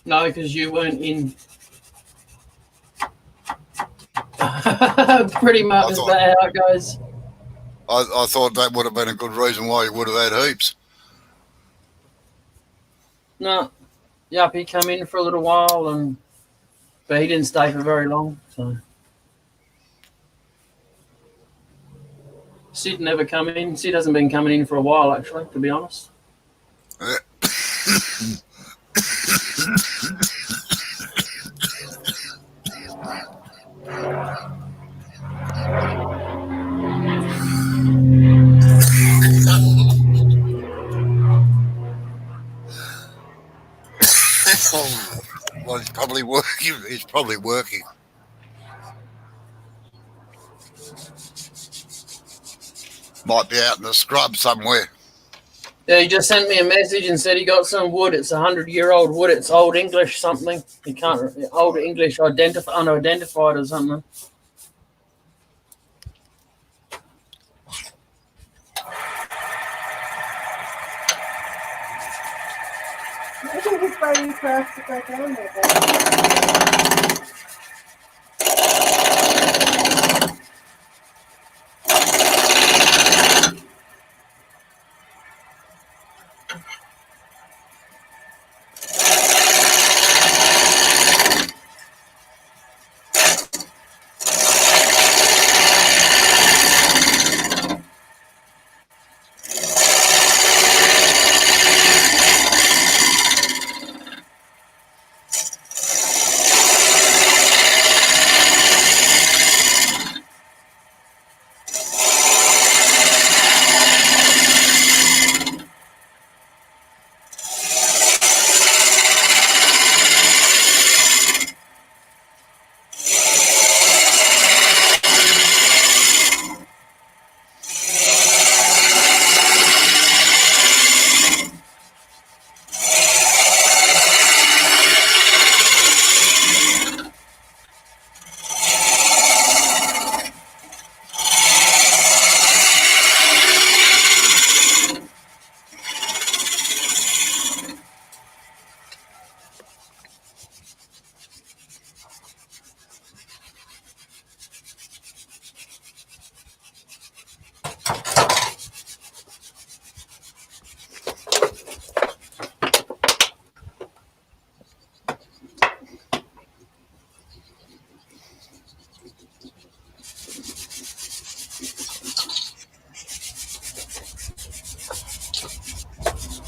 No, because you weren't in. Pretty much is that how it goes. I thought that would have been a good reason why you would have had heaps. No, yep, he came in for a little while, but he didn't stay for very long. So Sid never come in. Sid hasn't been coming in for a while, actually, to be honest. Well, he's probably working. Might be out in the scrub somewhere. Yeah, he just sent me a message and said he got some wood. It's 100-year-old wood. It's Old English something. He can't Old English unidentified or something. I think it's very fast to go down there then.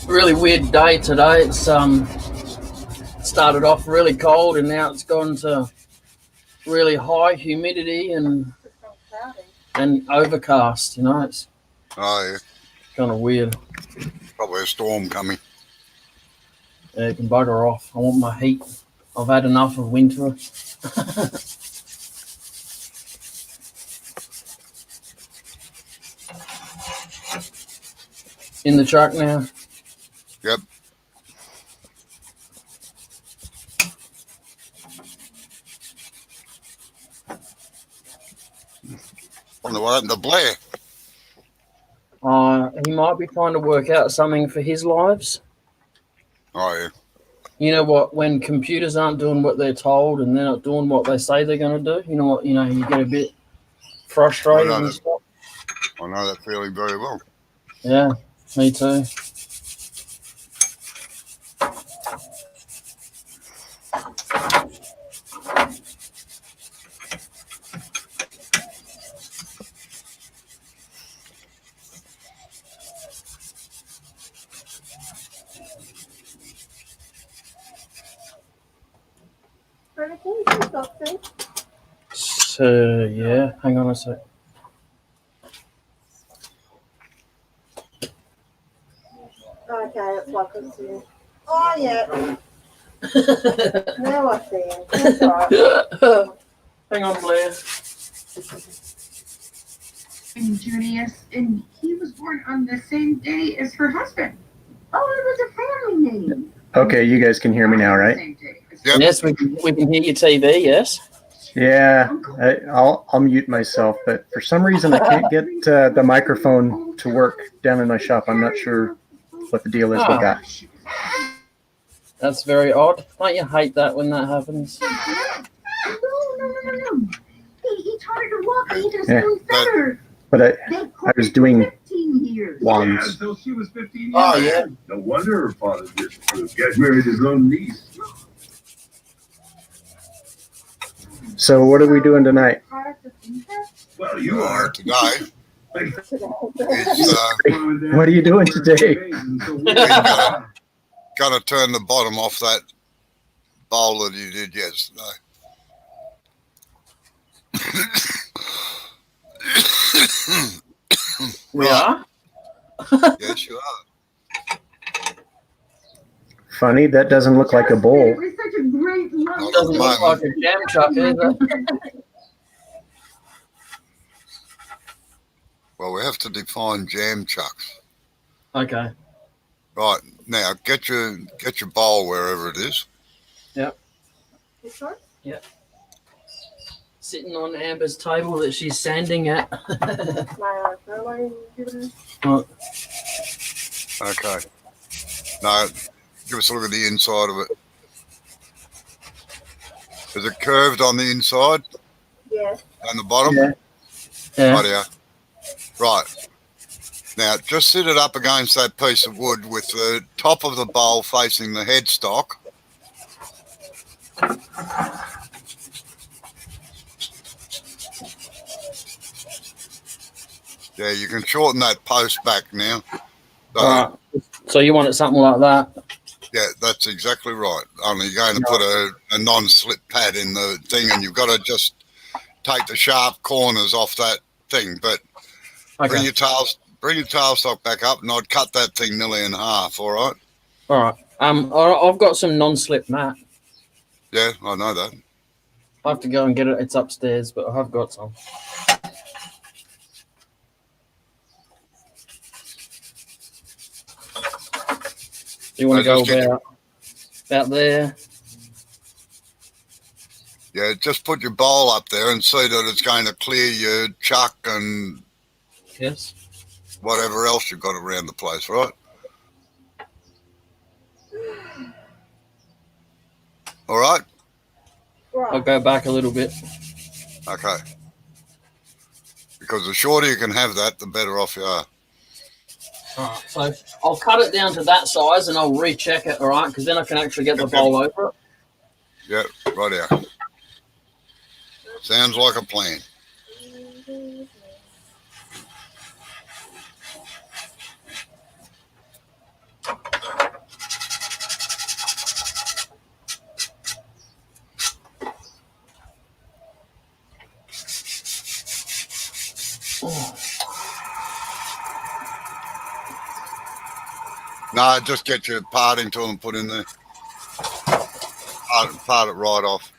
Really weird day today. It's started off really cold and now it's gone to really high humidity and overcast. You know, it's yeah, kind of weird. Probably a storm coming. Yeah, it can bugger off. I want my heat. I've had enough of winter. In the truck now. Yep. Wonder what happened to Blair. He might be trying to work out something for his lives. Oh, yeah. You know what? When computers aren't doing what they're told and they're not doing what they say they're going to do, you know what? You know, you get a bit frustrated and stuff. I know that feeling very well. Yeah, me too. So, yeah, hang on a sec. Okay, that's like I see. Oh, yeah. Now I see him. That's all right. Hang on, Blair. And Junius, and he was born on the same day as her husband. Oh, it was a family name. Okay, you guys can hear me now, right? Yep. Yes, we can hear your TV, yes. Yeah, I'll mute myself, but for some reason I can't get the microphone to work down in my shop. I'm not sure what the deal is with that. That's very odd. Don't you hate that when that happens? No. He taught her to walk into Yeah. spoon feather. But They I was doing 15 years. wands. Until she was 15 years Oh, yeah. old. No wonder her father didn't get married his own niece. So what are we doing tonight? Well, you are. Today is What are you doing today? gonna turn the bottom off that bowl that you did yesterday. We are? Yes, you are. Funny, that doesn't look like a bowl. It was such a great love. Not Doesn't look like a jam chuck either. Well, we have to define jam chucks. Okay. Right, now get your bowl wherever it is. This one? Sitting on Amber's table that she's sanding at. My furlough given. Okay. Now, give us a look at the inside of it. Is it curved on the inside Yes. and the bottom? Yeah. Yeah. Rightio. Right. Now, just sit it up against that piece of wood with the top of the bowl facing the headstock. Yeah, you can shorten that post back now. So, Right. So you want it something like that? yeah, that's exactly right. Only you're going to put a non-slip pad in the thing, and you've got to just take the sharp corners off that thing. But bring Okay. your tailstock back up, and I'd cut that thing nearly in half. All right? All right. I've got some non-slip mat. Yeah, I know that. I have to go and get it. It's upstairs, but I have got some. You want to No, go just get about there? Yeah, just put your bowl up there and see that it's going to clear your chuck and Yes. whatever else you've got around the place, right? All right? I'll Right. go back a little bit. Okay. Because the shorter you can have that, the better off you are. All right. So I'll cut it down to that size and I'll recheck it. All right, because then I can actually get the bowl over it. Yep, right out. Sounds like a plan. No, just get your parting tool and put in there. Part it right off.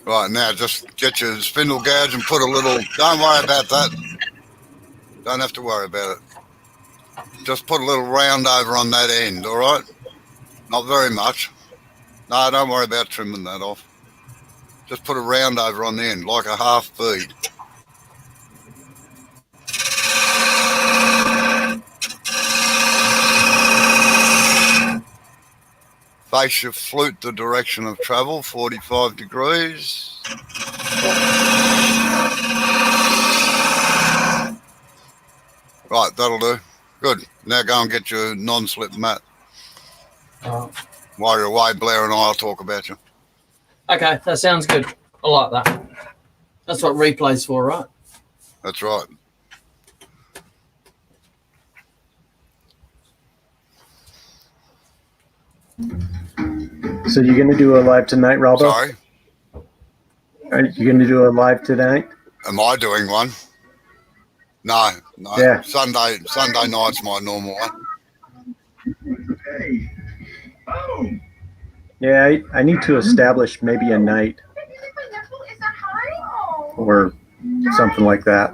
Right, now just get your spindle gouge and put a little, don't worry about that. Don't have to worry about it. Just put a little round over on that end, all right? Not very much. No, don't worry about trimming that off. Just put a round over on the end, like a half bead. Face your flute the direction of travel, 45 degrees. Right, that'll do. Good. Now go and get your non-slip mat. While you're away, Blair and I will talk about you. Okay, that sounds good. I like that. That's what replay's for, right? That's right. So you're gonna do a live tonight, Robbo? Sorry, Are you gonna do a live tonight? am I doing one? No. Yeah. Sunday night's my normal one. Hey. Oh. Yeah, I need to establish maybe a night or something like that.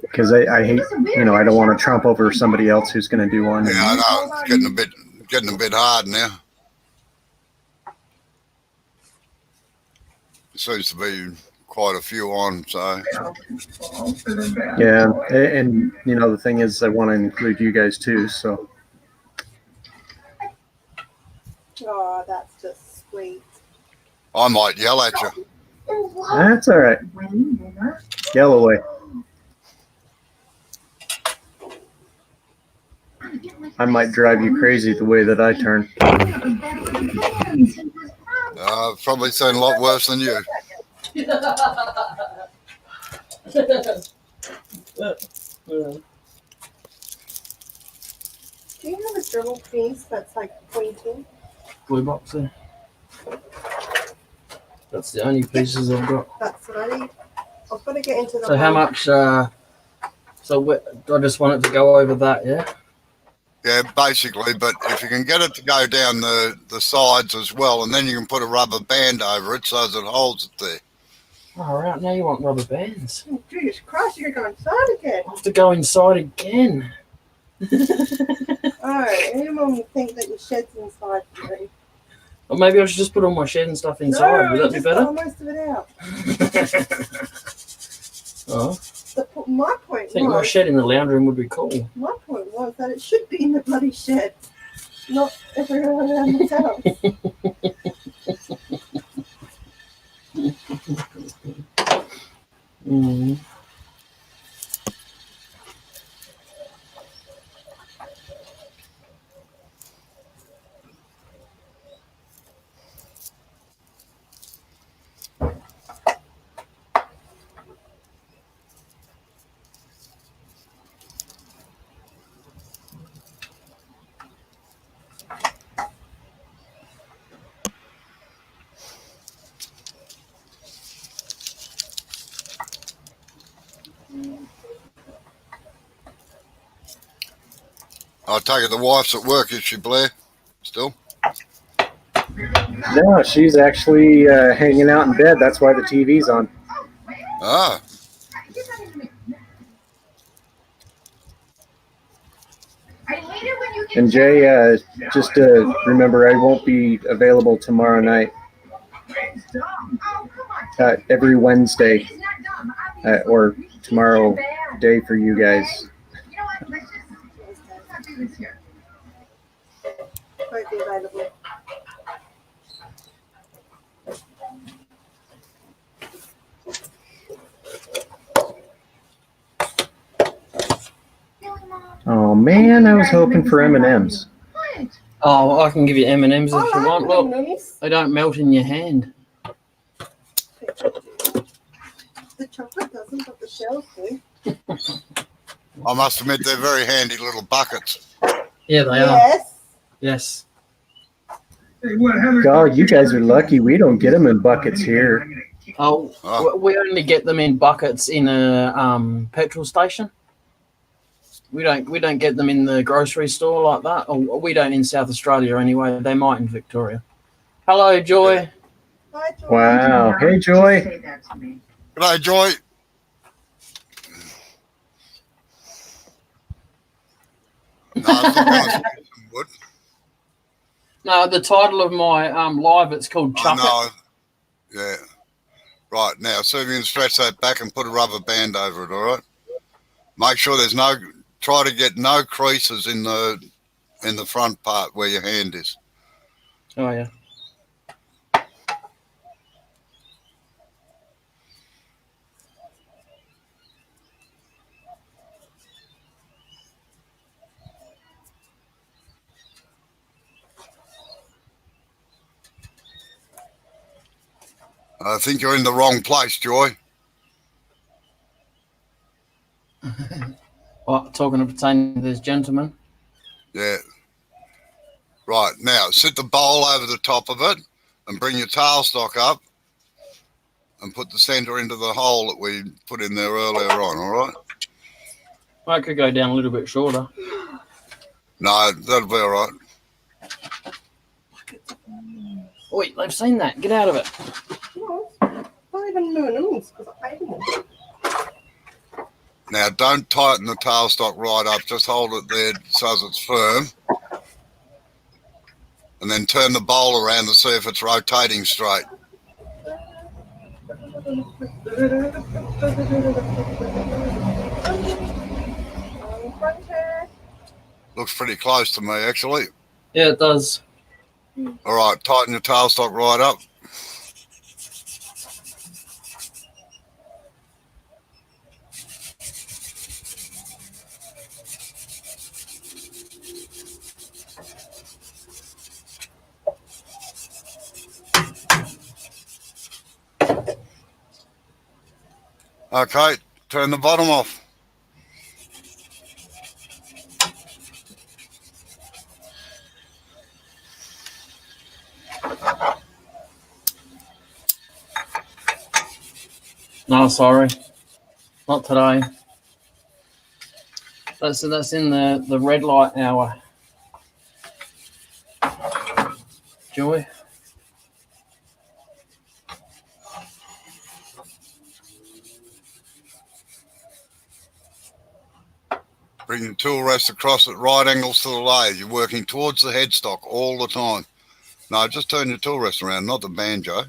Because I hate, I don't want to trump over somebody else who's going to do one. Yeah, I know. It's getting a bit hard now. There seems to be quite a few on, so. Yeah, and the thing is, I want to include you guys too. So. Oh, that's just sweet. I might yell at you. That's all right. Yell away. I might drive you crazy the way that I turn. Probably sound a lot worse than you. Do you have a dribble piece that's like pointing? Blue box there. That's the only pieces I've got. That's what I need. I've got to get into the. So how much? So I just want it to go over that, yeah. Yeah, basically, but if you can get it to go down the sides as well, and then you can put a rubber band over it so that it holds it there. Oh, right, now you want rubber bands. Oh, Jesus Christ, you're going to go inside again. I have to go inside again. Oh, anyone would think that your shed's inside today. Or maybe I should just put all my shed and stuff inside. Would that be better? Most of it out. Oh. My point I think my shed in the lounge room would be cool. My point was that it should be in the bloody shed, not everywhere around the house. Mm. I take it the wife's at work, is she, Blair? Still? No, she's actually hanging out in bed. That's why the TV's on. Ah. And Jay, just remember, I won't be available tomorrow night. Every Wednesday, or tomorrow day for you guys. Won't be available. Oh man, I was hoping for M&Ms. Oh, I can give you M&Ms if you want. Look, M&Ms. they don't melt in your hand. The chocolate doesn't, but the shells do. I must admit, they're very handy little buckets. Yeah, they are. Yes. Yes. God, you guys are lucky. We don't get them in buckets here. Oh, we only get them in buckets in a petrol station. We don't get them in the grocery store like that. Or we don't in South Australia anyway. They might in Victoria. Hello, Joy. Hi, Joy. Wow. Hey, Joy. G'day, Joy. No, the title of my live, it's called Chuck It. I know. Yeah. Right, now, see if you can stretch that back and put a rubber band over it, all right? Make sure there's try to get no creases in the front part where your hand is. Oh, yeah. I think you're in the wrong place, Joy. What, talking to pertaining to this gentleman? Yeah. Right, now sit the bowl over the top of it and bring your tailstock up and put the centre into the hole that we put in there earlier on, all right? I could go down a little bit shorter. No, that'll be all right. Wait, they've seen that. Get out of it. No, not even moons because I paid them. Now, don't tighten the tailstock right up. Just hold it there so it's firm. And then turn the bowl around to see if it's rotating straight. Looks pretty close to me, actually. Yeah, it does. All right, tighten your tailstock right up. Okay, turn the bottom off. No, sorry. Not today. That's in the red light hour. Joy. Bring the tool rest across at right angles to the lathe. You're working towards the headstock all the time. No, just turn your tool rest around, not the banjo.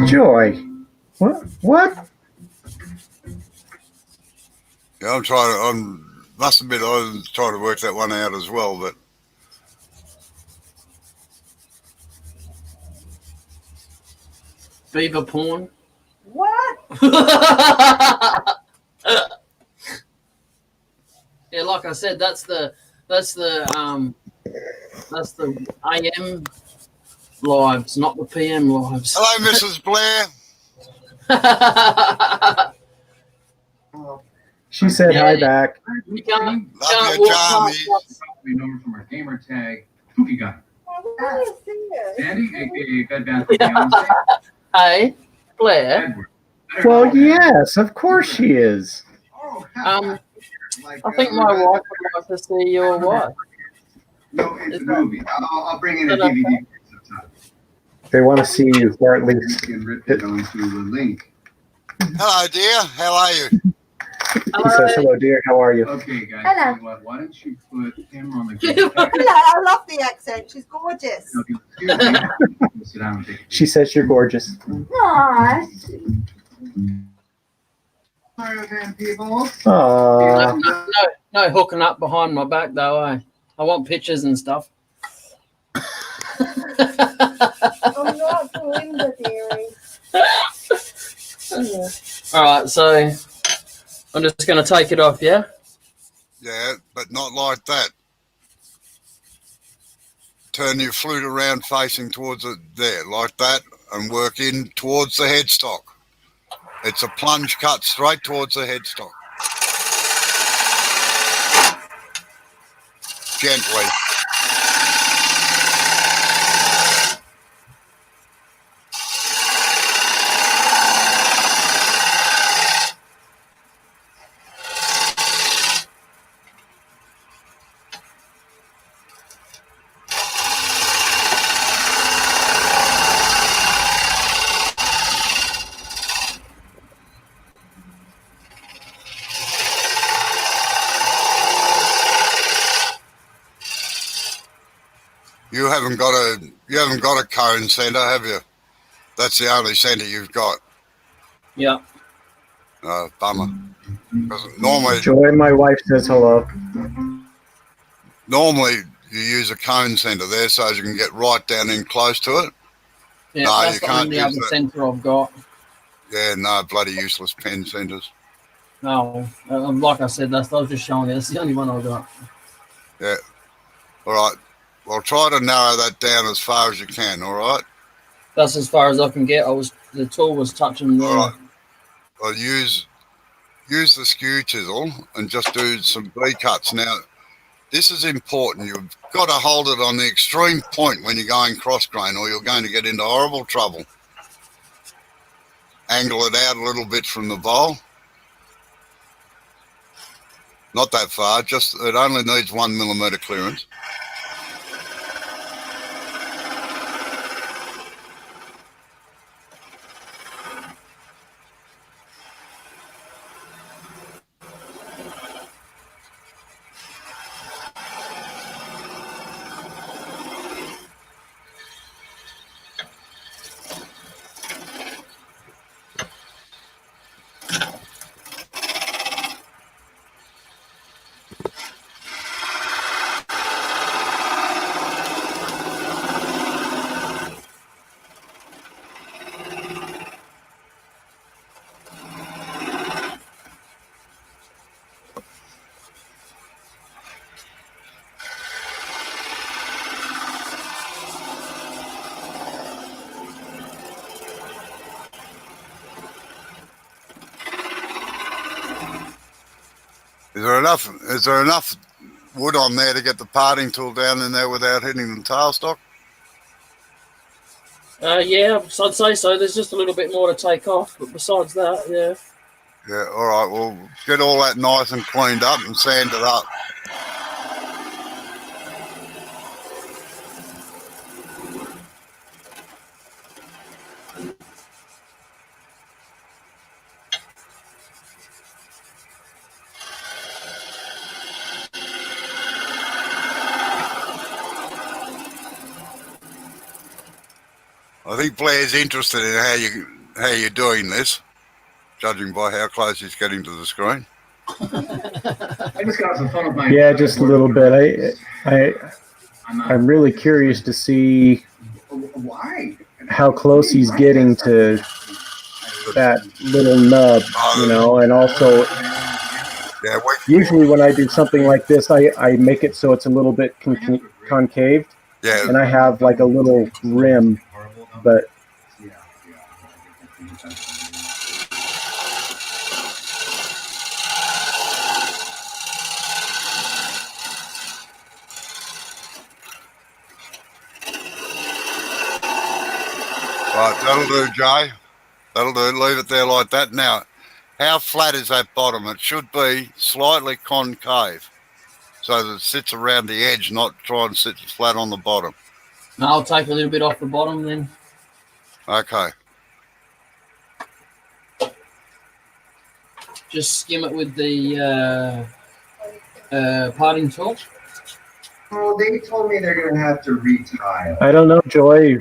Joy. What? Yeah, must admit, I was trying to work that one out as well, but Beaver porn. What? Yeah, like I said, that's the AM lives, not the PM lives. hello, Mrs. Blair. She said hi back. You can't Love you, walk Charmy. past We know her from our gamer tag, Spooky Guy. Oh, what is this? Sandy, aka Bed Bath & Beyond. Hey, Blair. Edward. Well, yes, of course she is. Oh, I think my wife would like to see your wife. No, it's Is a that- movie. I'll bring in a Is that DVD sometime. They want to see you, or at least Can rip it onto the link. Hello, dear. How are you? he says, "Hello, dear. How are you?" Okay, guys. Hello. tell you what, why don't you put him on the Hello, I love the accent. She's gorgeous. Sit down and take a She says you're gorgeous. Nice. Sorry, then, people. Aww. No hooking up behind my back though. I want pictures and stuff. I'm not Belinda, dearie. All right, so I'm just going to take it off, yeah? Yeah, but not like that. Turn your flute around facing towards it there, like that, and work in towards the headstock. It's a plunge cut straight towards the headstock. Gently. You haven't got a cone centre, have you? That's the only centre you've got. Yeah. Bummer. 'Cause normally Joy, my wife says hello. you use a cone centre there so you can get right down in close to it. Yeah, No, that's you the can't only use other that. centre I've got. Yeah, no, bloody useless pen centres. No, like I said, I was just showing you. That's the only one I've got. Yeah. All right. Well, try to narrow that down as far as you can, all right? That's as far as I can get. The tool was touching the. All right. Well, use the skew chisel and just do some V-cuts. Now, this is important. You've got to hold it on the extreme point when you're going cross-grain or you're going to get into horrible trouble. Angle it out a little bit from the bowl. Not that far, just it only needs 1 millimetre clearance. Is there enough wood on there to get the parting tool down in there without hitting the tailstock? Yeah, I'd say so. There's just a little bit more to take off, but besides that, yeah. Yeah, all right. Well, get all that nice and cleaned up and sand it up. I think Blair's interested in how you're doing this, judging by how close he's getting to the screen. I just got some fun with my. Yeah, just a little bit. I'm really curious to see Why? how close he's getting to that little nub, you know, and also Yeah, usually when I do something like this, I make it so it's a little bit concave, yeah. and I have like a little rim, but Right, that'll do, Jay. That'll do. Leave it there like that. Now, how flat is that bottom? It should be slightly concave so that it sits around the edge, not try and sit flat on the bottom. I'll take a little bit off the bottom then. Okay. Just skim it with the parting tool. Well, they told me they're going to have to retile. I don't know, Joy.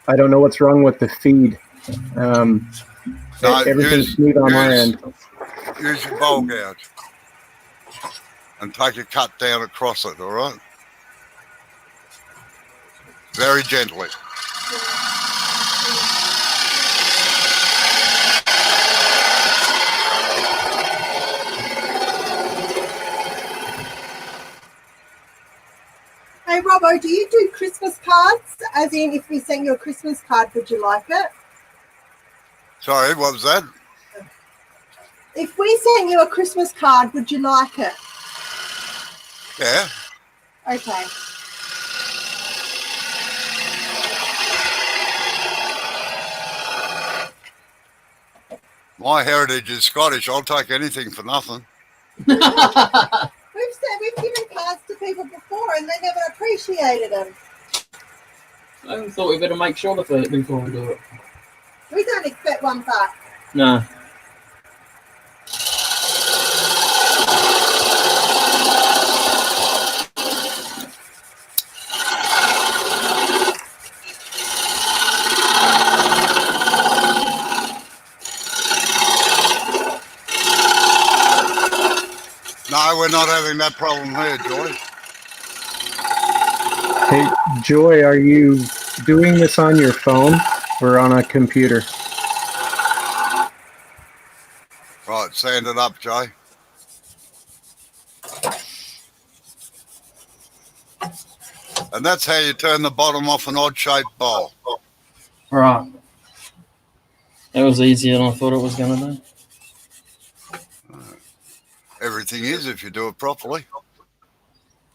I don't know what's wrong with the feed. Everything's smooth on my end. Use your bowl gouge and take a cut down across it, all right? Very gently. Hey, Robbo, do you do Christmas cards? As in, if we sent you a Christmas card, would you like it? Sorry, what was that? If we sent you a Christmas card, would you like it? Yeah. Okay. My heritage is Scottish. I'll take anything for nothing. We've given cards to people before and they never appreciated them. I thought we better make sure of it before we do it. We don't expect one back. No. No, we're not having that problem here, Joy. Hey, Joy, are you doing this on your phone or on a computer? Right, sand it up, Jay. And that's how you turn the bottom off an odd-shaped bowl. Right. It was easier than I thought it was going to be. Everything is if you do it properly.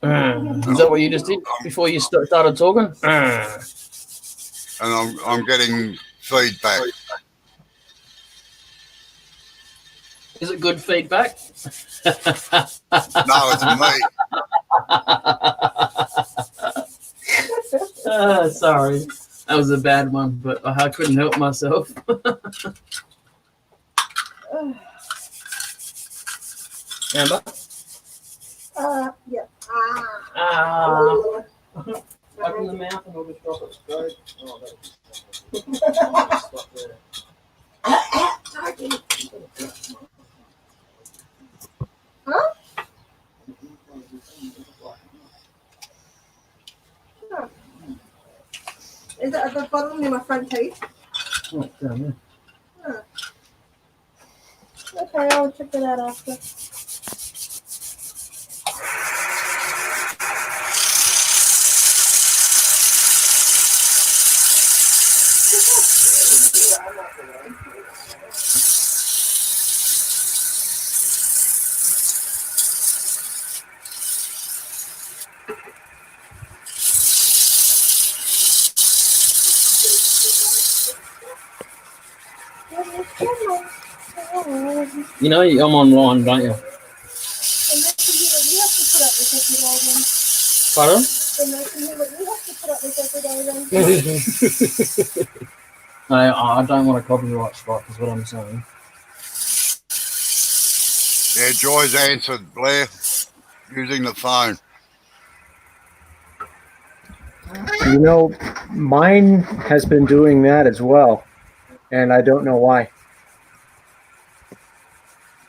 Is that what you just did before you started talking? And I'm getting feedback. Is it good feedback? No, it's me. Sorry. That was a bad one, but I couldn't help myself. Amber? Yeah. Open the mouth and I'll just drop it straight. Huh? Is it at the bottom near my front teeth? Oh, down there. Huh. Okay, I'll check it out after. You know I'm online, don't you? Pardon? No, I don't want a copyright strike, is what I'm saying. Yeah, Joy's answered, Blair, using the phone. You know, mine has been doing that as well, and I don't know why.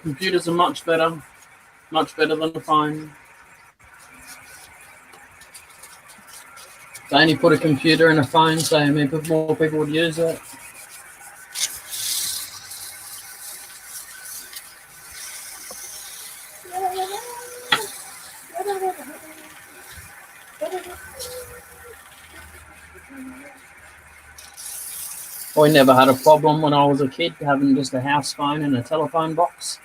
Computers are much better than the phone. They only put a computer in a phone, so more people would use it. I never had a problem when I was a kid having just a house phone and a telephone box.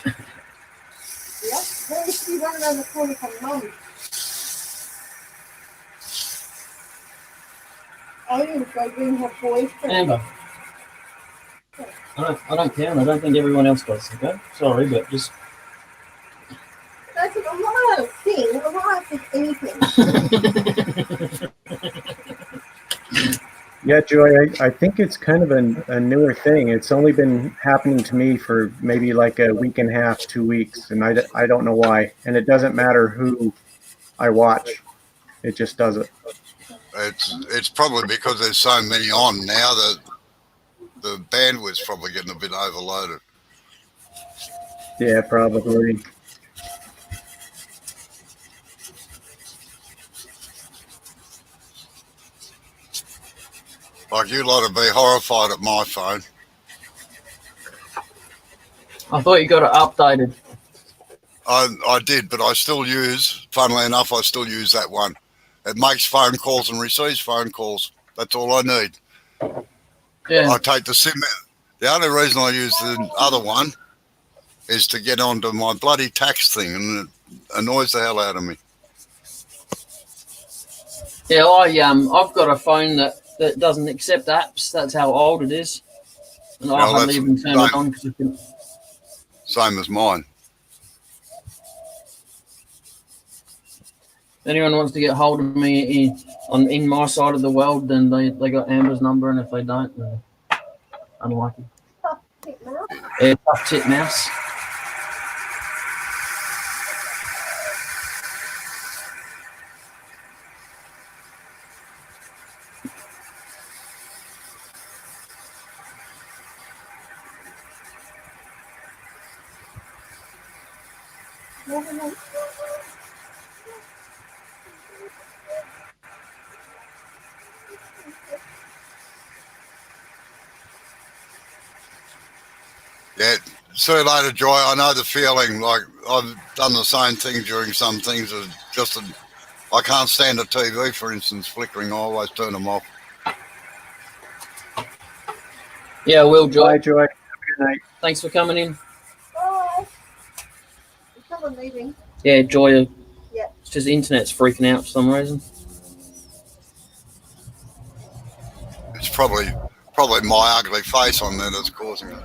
Yeah, there used to be one around the corner from Mum. I used to go bring her boyfriend. Amber. I don't care, and I don't think everyone else does, okay? Sorry, but just... That's a lot of things, a lot of anything. Yeah, Joy, I think it's kind of a newer thing. It's only been happening to me for maybe like a week and a half, 2 weeks, and I don't know why. And it doesn't matter who I watch. It just does it. It's probably because there's so many on now that the bandwidth's probably getting a bit overloaded. Yeah, probably. Like, you lot would be horrified at my phone. I thought you got it updated. I did, but I still use, funnily enough, I still use that one. It makes phone calls and receives phone calls. That's all I need. Yeah. I take the SIM out. The only reason I use the other one is to get onto my bloody tax thing, and it annoys the hell out of me. Yeah, I've got a phone that doesn't accept apps. That's how old it is. And I haven't even turned it on. Same as mine. If anyone wants to get hold of me in my side of the world, then they got Amber's number, and if they don't, they're unlucky. Tough titmouse. Yeah, tough titmouse. Yeah, see you later, Joy. I know the feeling. Like, I've done the same thing during some things. It's just I can't stand a TV, for instance, flickering. I always turn them off. Yeah, Will, Joy. Bye, Joy. Good night. Thanks for coming in. Bye. Is someone leaving? Yeah, Joy. Yeah. It's just the internet's freaking out for some reason. It's probably my ugly face on there that's causing it.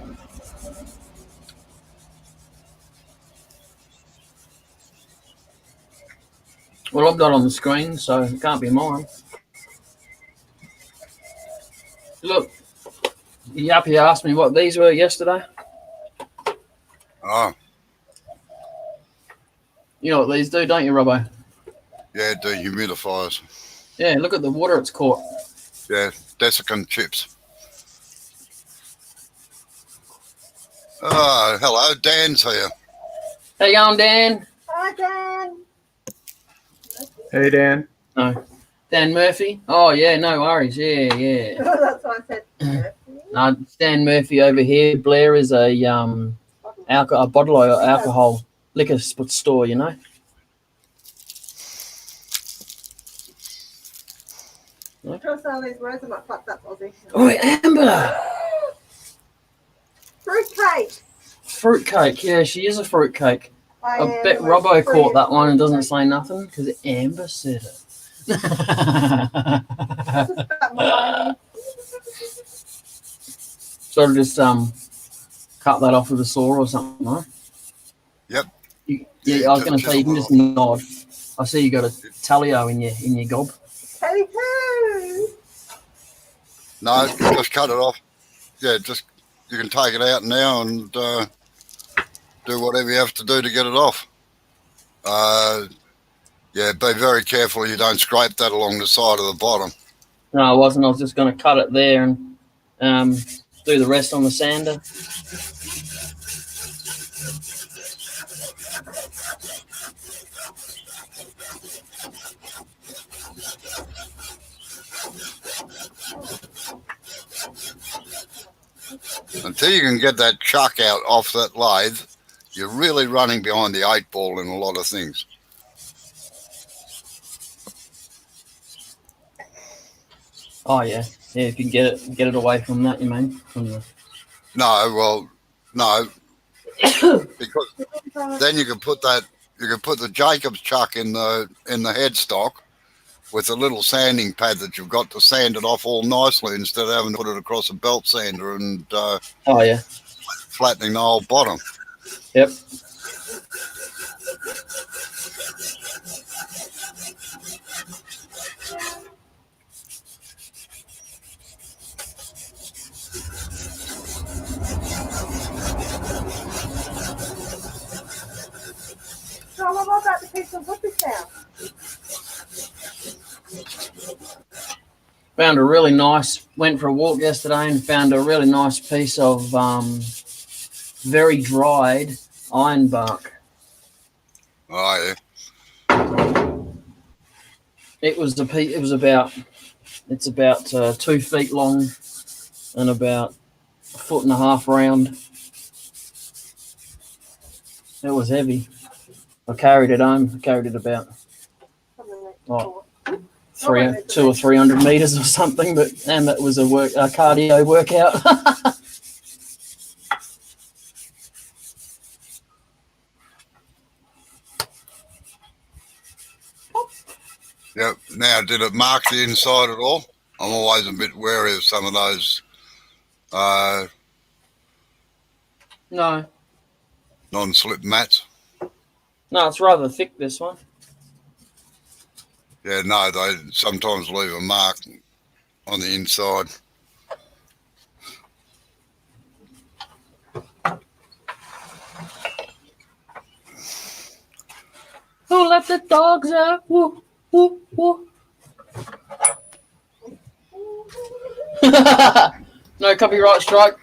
Well, I've got it on the screen, so it can't be mine. Look, Yappy asked me what these were yesterday. Oh, You know what these do, don't you, Robbo? yeah, dehumidifiers. Yeah, look at the water it's caught. Yeah, desiccant chips. Oh, hello, Dan's here. How you going, Dan? Hi, Dan. Hey, Dan. No. Dan Murphy? Oh, yeah, no worries. Yeah, yeah. That's why I said. No, Dan Murphy over here. Blair is a bottle of alcohol liquor store, you know. Try some of these words, I might fuck up Aussie. Oh, Amber! Fruitcake. Fruitcake. Yeah, she is a fruitcake. I I bet Robbo caught that one and doesn't say nothing because Amber said it. Sort of just cut that off with a saw or something, right? Yep. Yeah, I was going to say you can just nod. I see you got a talio in your gob. Hello. No, just cut it off. Yeah, you can take it out now and do whatever you have to do to get it off. Yeah, be very careful you don't scrape that along the side of the bottom. No, I wasn't. I was just going to cut it there and do the rest on the sander. Until you can get that chuck out off that lathe, you're really running behind the 8-ball in a lot of things. Oh yeah, if you can get it away from that, you mean? No, because then you can put the Jacobs chuck in the headstock with a little sanding pad that you've got to sand it off all nicely instead of having to put it across a belt sander and oh yeah, flattening the whole bottom. Yep. So what about the piece of puppy sound? Found a really nice. Went for a walk yesterday and found a really nice piece of very dried ironbark. Oh yeah. It's about 2 feet long and about 1.5 feet round. It was heavy. I carried it home. I carried it about 200 or 300 meters or something, but that was a cardio workout. Yep. Now, did it mark the inside at all? I'm always a bit wary of some of those No, non-slip mats. no, it's rather thick, this one. Yeah, no, they sometimes leave a mark on the inside. Who let the dogs out? Woo, woo, woo. No copyright strike.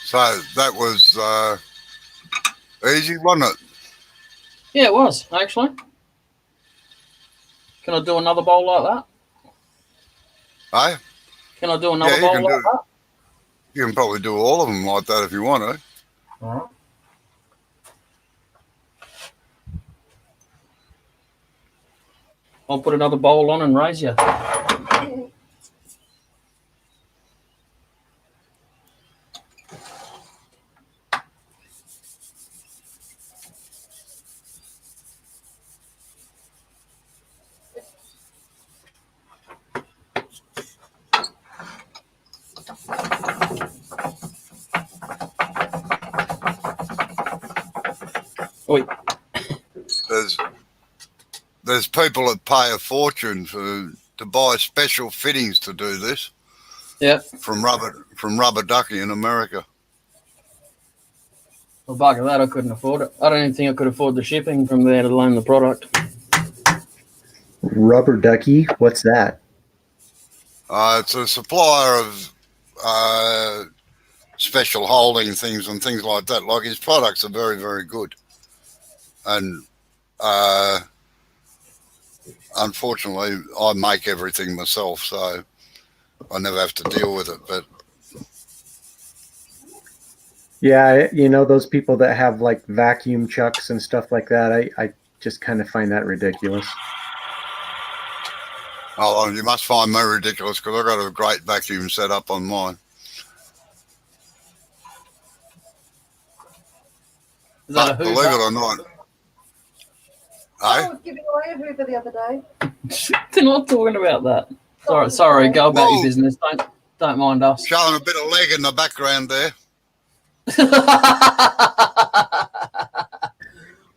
So that was easy, wasn't it? Yeah, it was, actually. Can I do another bowl like that? Hey? Can I do another bowl like that? You can probably do all of them like that if you want to. All right. I'll put another bowl on and raise you. Oi. There's people that pay a fortune to buy special fittings to do this. Yep. From rubber ducky in America. Well, bugger that, I couldn't afford it. I don't even think I could afford the shipping from there, let alone the product. Rubber ducky? What's that? It's a supplier of special holding things and things like that. Like his products are very, very good. And unfortunately, I make everything myself, so I never have to deal with it. But yeah, you know, those people that have like vacuum chucks and stuff like that, I just kind of find that ridiculous. oh, you must find me ridiculous because I've got a great vacuum set up on mine. Is that But a Hoover? believe it or not, I was giving away a Hoover the other day. They're not talking about that. Sorry, go about your Whoa. business. Don't mind us. showing a bit of leg in the background there.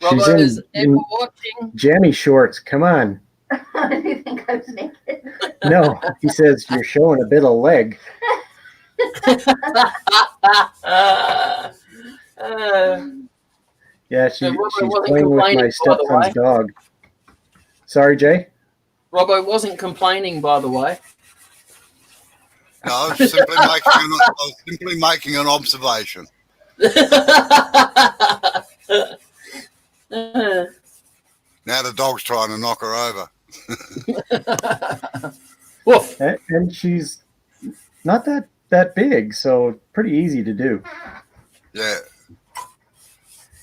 Robbo is ever in watching. jammy shorts. Come on. Do you think I was naked? No, he says you're showing a bit of leg. Yeah, she's Robbo wasn't playing with my complaining, by the stepson's way. dog. Sorry, Jay? Robbo wasn't complaining, by the way. No, I was simply making an observation. Now the dog's trying to knock her over. Woof. And she's not that big, so pretty easy to do. Yeah.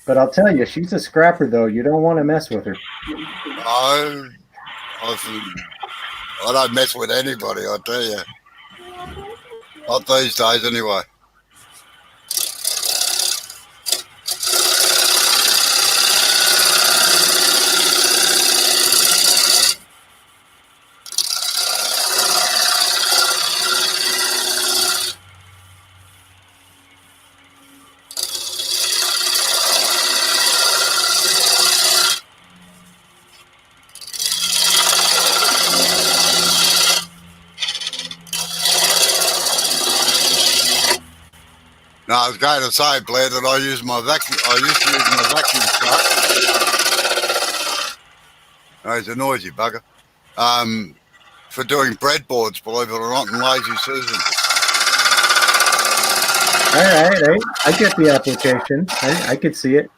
But I'll tell you, she's a scrapper, though. You don't want to mess with her. I don't mess with anybody, I tell you. Not these days, anyway. No, I was going to say, Blair, that I used to use my vacuum truck. Oh, he's a noisy bugger. For doing breadboards, believe it or not, in Lazy Susan. All right, I get the application. I could see it.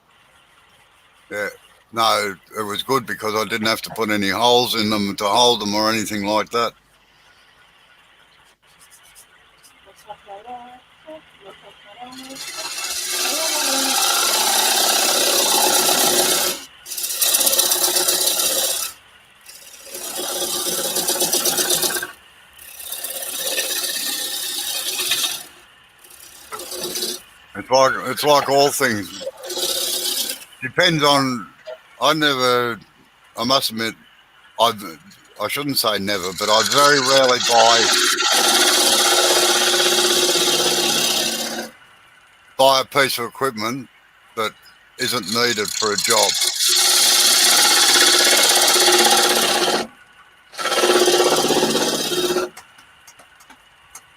Yeah. No, it was good because I didn't have to put any holes in them to hold them or anything like that. It's like all things. Depends on. I must admit, I shouldn't say never, but I very rarely buy a piece of equipment that isn't needed for a job.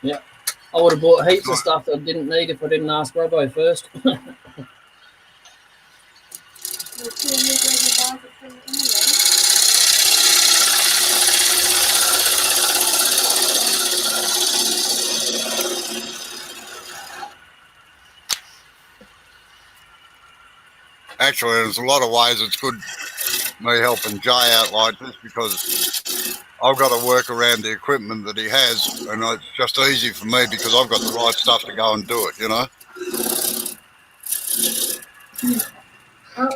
Yeah. I would have bought heaps of stuff that I didn't need if I didn't ask Robbo first. Actually, there's a lot of ways it's good me helping Jay out like this because I've got to work around the equipment that he has, and it's just easy for me because I've got the right stuff to go and do it, you know?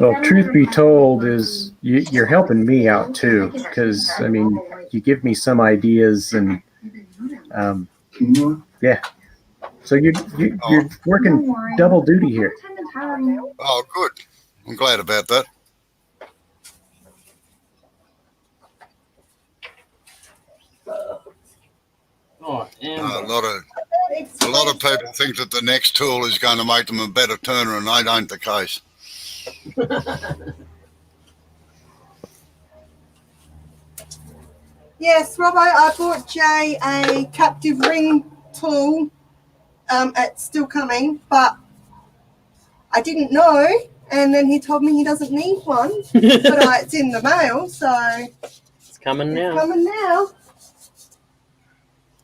Well, truth be told, is you're helping me out too, because I mean, you give me some ideas, and yeah. So you're working double duty here. Oh, good. I'm glad about that. Oh, A lot of people think that the next tool is going to make them a better turner, and that ain't the case. Yes, Robbo, I bought Jay a captive ring tool. It's still coming, but I didn't know. And then he told me he doesn't need one, but it's in the mail, so it's coming now. It's coming now.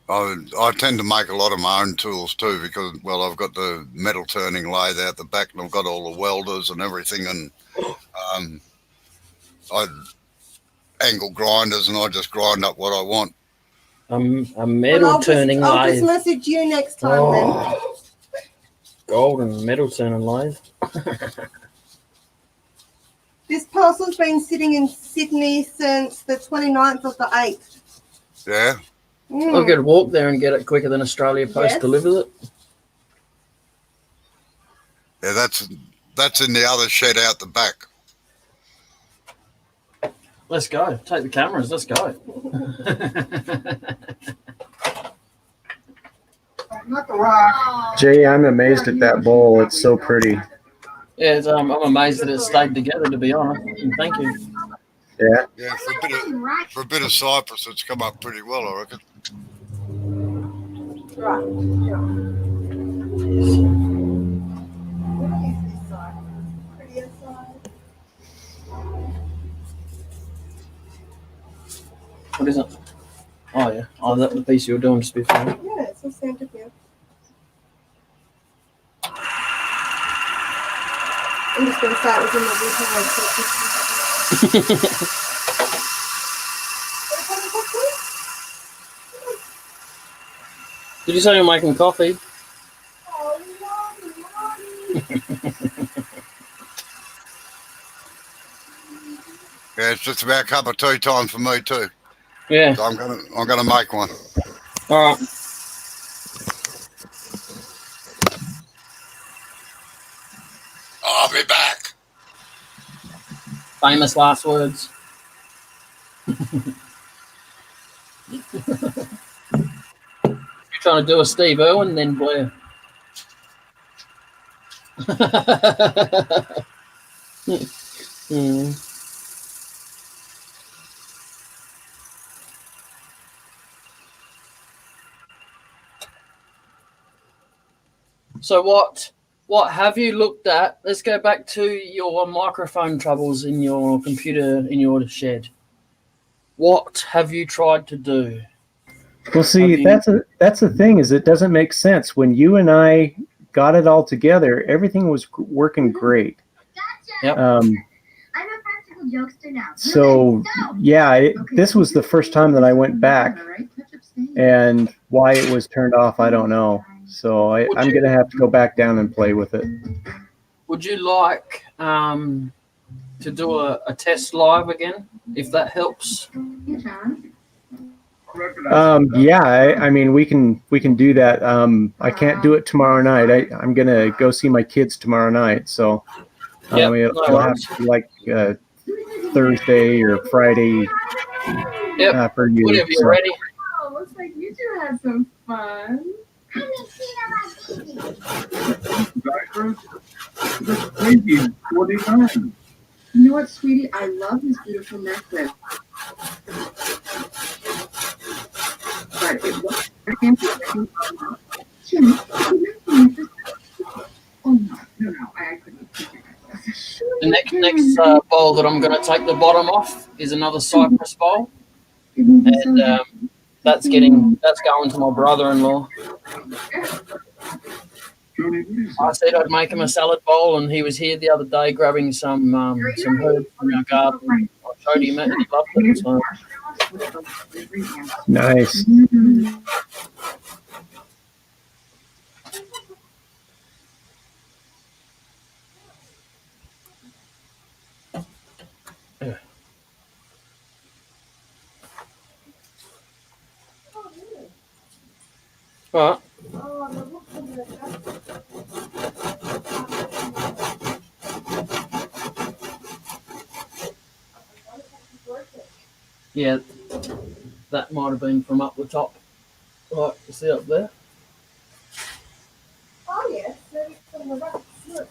I tend to make a lot of my own tools too, because, well, I've got the metal turning lathe out the back, and I've got all the welders and everything, and I angle grinders, and I just grind up what I want. A metal turning lathe. I'll just message you next time then. Golden metal turning lathe. This parcel's been sitting in Sydney since the 29th of the 8th. Yeah. I could walk there and get it quicker than Australia Post delivers it. Yeah, that's in the other shed out the back. Let's go. Take the cameras. Let's go. Not the rock. Jay, I'm amazed at that bowl. It's so pretty. Yeah, I'm amazed that it stayed together, to be honest. And thank you. Yeah. Yeah, for a bit of cypress, it's come up pretty well, I reckon. Right. What is it? Oh, yeah. Oh, that's the piece you were doing just before. Yeah, it's all same to you. I'm just going to start with my Did you say you're making coffee? Yeah, it's just about a cup of tea time for me too. Yeah. So I'm gonna make one. All right. I'll be back. Famous last words. You're trying to do a Steve Irwin, then Blair. So what have you looked at? Let's go back to your microphone troubles in your computer in your shed. What have you tried to do? Well, see, that's the thing, is it doesn't make sense. When you and I got it all together, everything was working great. Yep. I'm a practical jokester now. So yeah, this was the first time that I went back, and why it was turned off, I don't know. So I'm going to have to go back down and play with it. Would you like to do a test live again, if that helps? Yeah, I mean, we can do that. I can't do it tomorrow night. I'm going to go see my kids tomorrow night. So it'll have to be like Thursday or Friday for you. Whenever you're ready. Oh, looks like you two had some fun. You know what, sweetie? I love this beautiful necklace. But it was no, I couldn't. The next bowl that I'm going to take the bottom off is another cypress bowl, and that's going to my brother-in-law. I said I'd make him a salad bowl, and he was here the other day grabbing some herbs from our garden. I showed him it, and he loved it. So. Nice. What? Yeah, that might have been from up the top. Right, you see up there? Oh, yes. Maybe from the rocks. Look.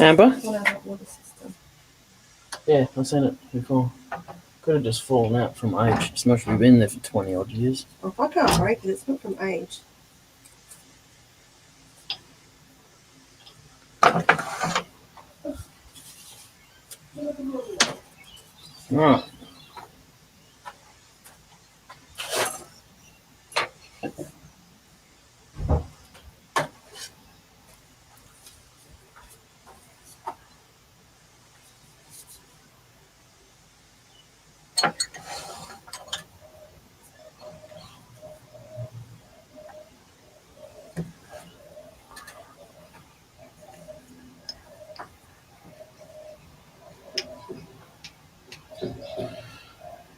Amber? Water system. Yeah, I've seen it before. Could have just fallen out from age. It's must have been there for 20 odd years. Oh, I can't break it. It's not from age. Right.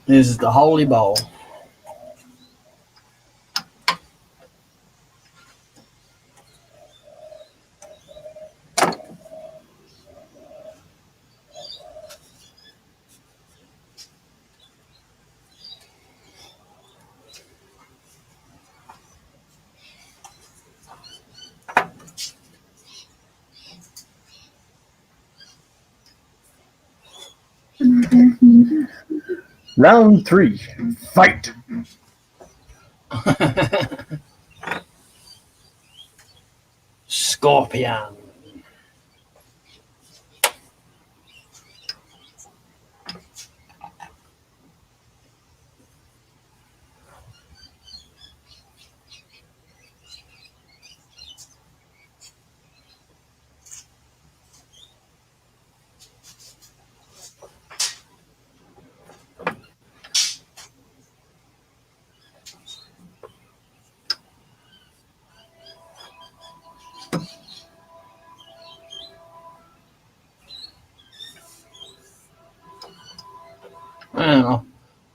This is the holy bowl. Round 3, fight. Scorpion.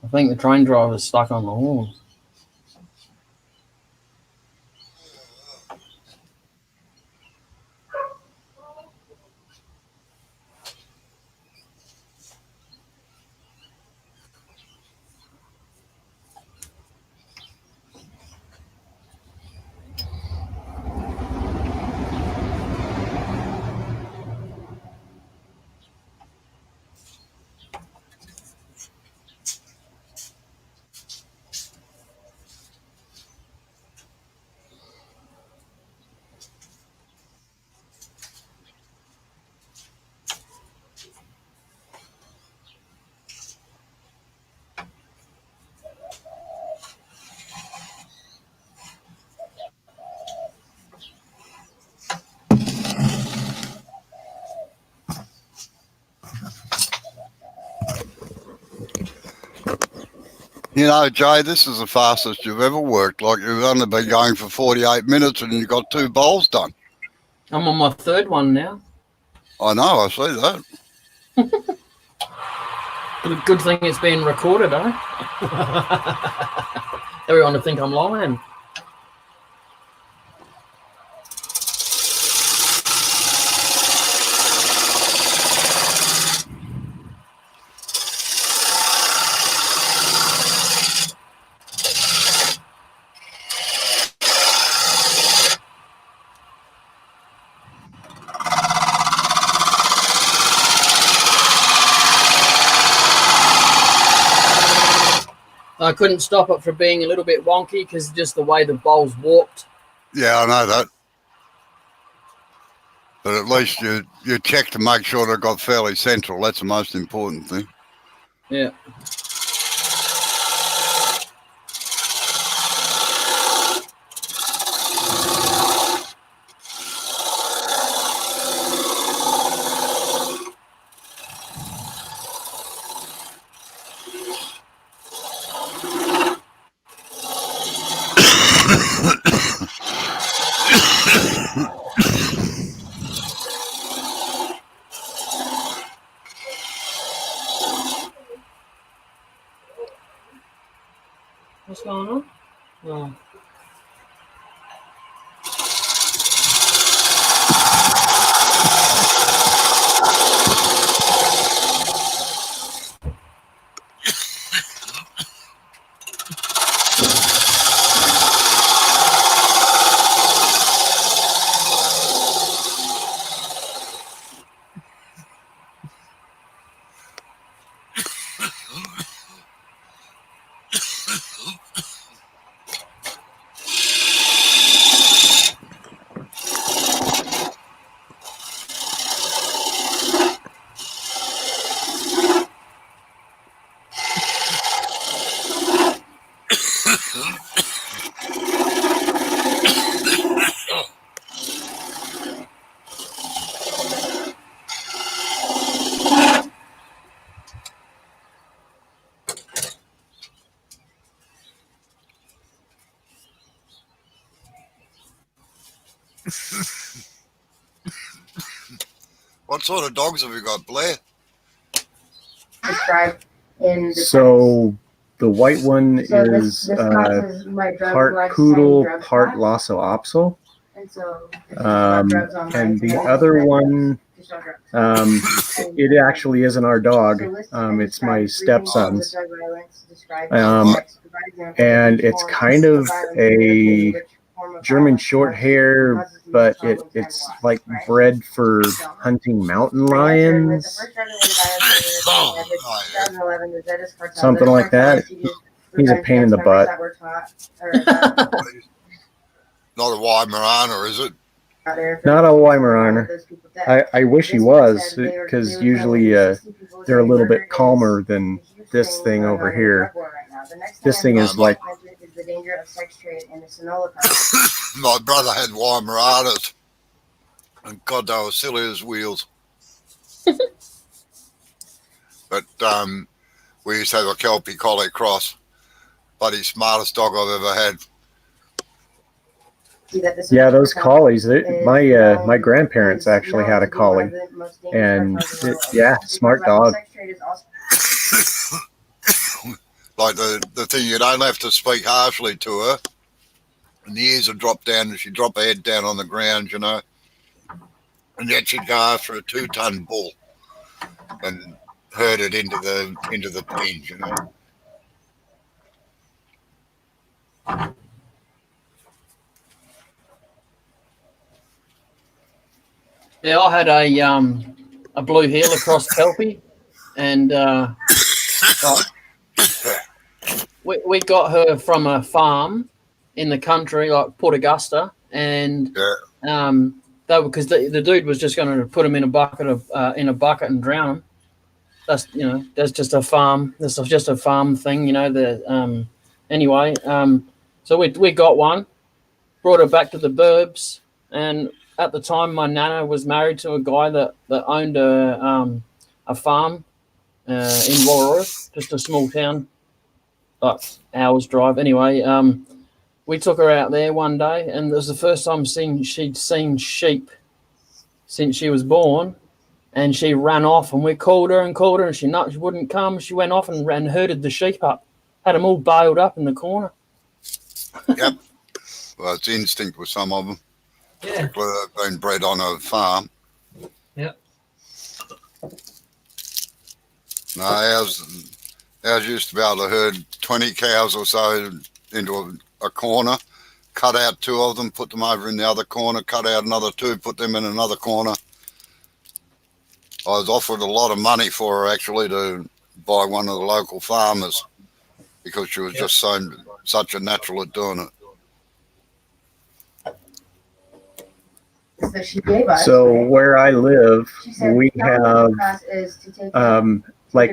I think the train driver's stuck on the horn. You know, Jay, this is the fastest you've ever worked. Like, you've only been going for 48 minutes and you got 2 bowls done. I'm on my third one now. I know, I see that. Good thing it's being recorded, eh? Everyone will think I'm lying. I couldn't stop it from being a little bit wonky because just the way the bowl's warped. Yeah, I know that. But at least you check to make sure they've got fairly central. That's the most important thing. Yeah. What's going on? Oh. What sort of dogs have you got, Blair? Described in the So the white one So is this box is my drug part life poodle, drugs part box. Lhasa Apso. And so it's just about drugs online. And the So other drugs, one, just on drugs. it actually isn't our dog. So list and It's my describe three stepson's. examples of drug violence, describe provide examples And of it's form kind of violence, a which form of German violence short causes hair, the but most problems and it's why, like right? bred for So, hunting mountain I answered with the lions, first drug-related violence Oh, in 2011, the Zetas cartel. something Those like that. cartels He's a revenge pain in the against members butt. that were taught, or Not a Weimaraner, is it? Not a Weimaraner. I wish he was, because usually they're a little bit calmer than this thing over here. This thing is like, the danger of sex trade in the Sonoma My brother had Weimaraners, and God, they were silly as wheels. But we used to have a Kelpie Collie Cross. Bloody smartest dog I've ever had. yeah, those collies. My grandparents actually had a collie, and smart dog. Like the thing, you don't have to speak harshly to her, and the ears would drop down, and she'd drop her head down on the ground, you know, and yet she'd go after a 2-ton bull and herd it into the pens, you know. Yeah, I had a blue heel across Kelpie, and we got her from a farm in the country, like Port Augusta, and because the dude was just going to put him in a bucket and drown him. That's just a farm. This is just a farm thing, anyway, so we got one, brought her back to the burbs, and at the time my nana was married to a guy that owned a farm in Warrorth, just a small town, like hours drive. Anyway, we took her out there one day, and it was the first time she'd seen sheep since she was born. And she ran off, and we called her, and she wouldn't come. She went off and herded the sheep up, had them all bailed up in the corner. Yep. Well, it's instinct with some of them. Yeah. Particularly they've been bred on a farm. Yep. No, ours used to be able to herd 20 cows or so into a corner, cut out 2 of them, put them over in the other corner, cut out another 2, put them in another corner. I was offered a lot of money for her, actually, to buy one of the local farmers, because she was just such a natural at doing it. So where I live, we have like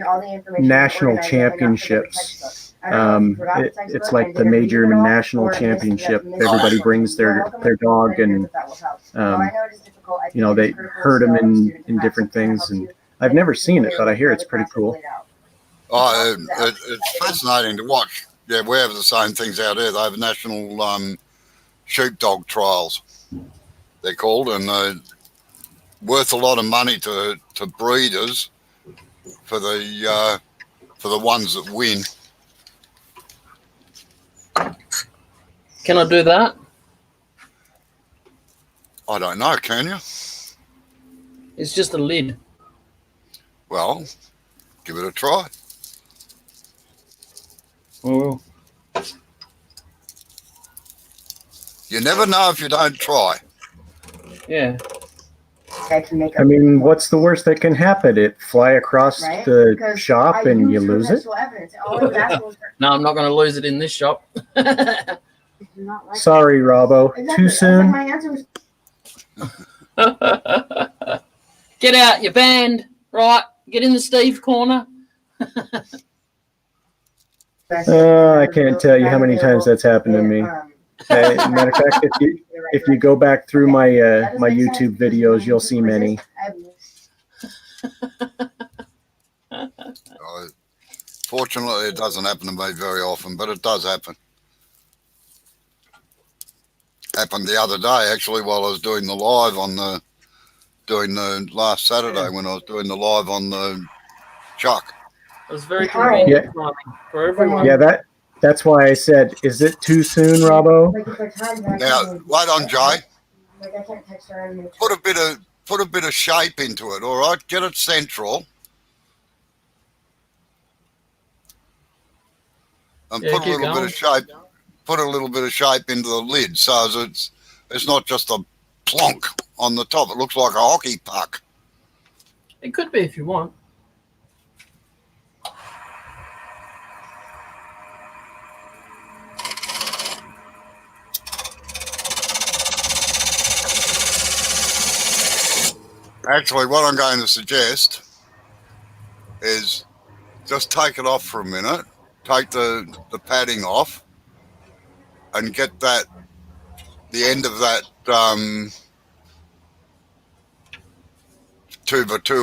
national championships. It's like the major national championship. Everybody brings their dog, and they herd them in different things. And I've never seen it, but I hear it's pretty cool. Oh, it's fascinating to watch. Yeah, we have the same things out here. They have national sheepdog trials, they're called, and they're worth a lot of money to breeders for the ones that win. Can I do that? I don't know, can you? It's just a lid. Well, give it a try. Oh, You never know if you don't try. yeah. I mean, what's the worst that can happen? It fly across the shop and you lose it? No, I'm not going to lose it in this shop. Sorry, Robbo. Too soon? Get out, you're banned. Right, get in the Steve corner. I can't tell you how many times that's happened to me. Matter of fact, if you go back through my my YouTube videos, you'll see many. Fortunately, it doesn't happen to me very often, but it does happen. Happened the other day, actually, while I was doing the live on the last Saturday when I was doing the live on the Chuck. It was very convenient for everyone. Yeah, that's why I said, is it too soon, Robbo? Now, wait on, Jay. Put a bit of shape into it, all right? Get it central. And put a little bit of shape. Put a little bit of shape into the lid, so it's not just a plonk on the top. It looks like a hockey puck. It could be if you want. Actually, what I'm going to suggest is just take it off for a minute, take the padding off, and get the end of that 2x2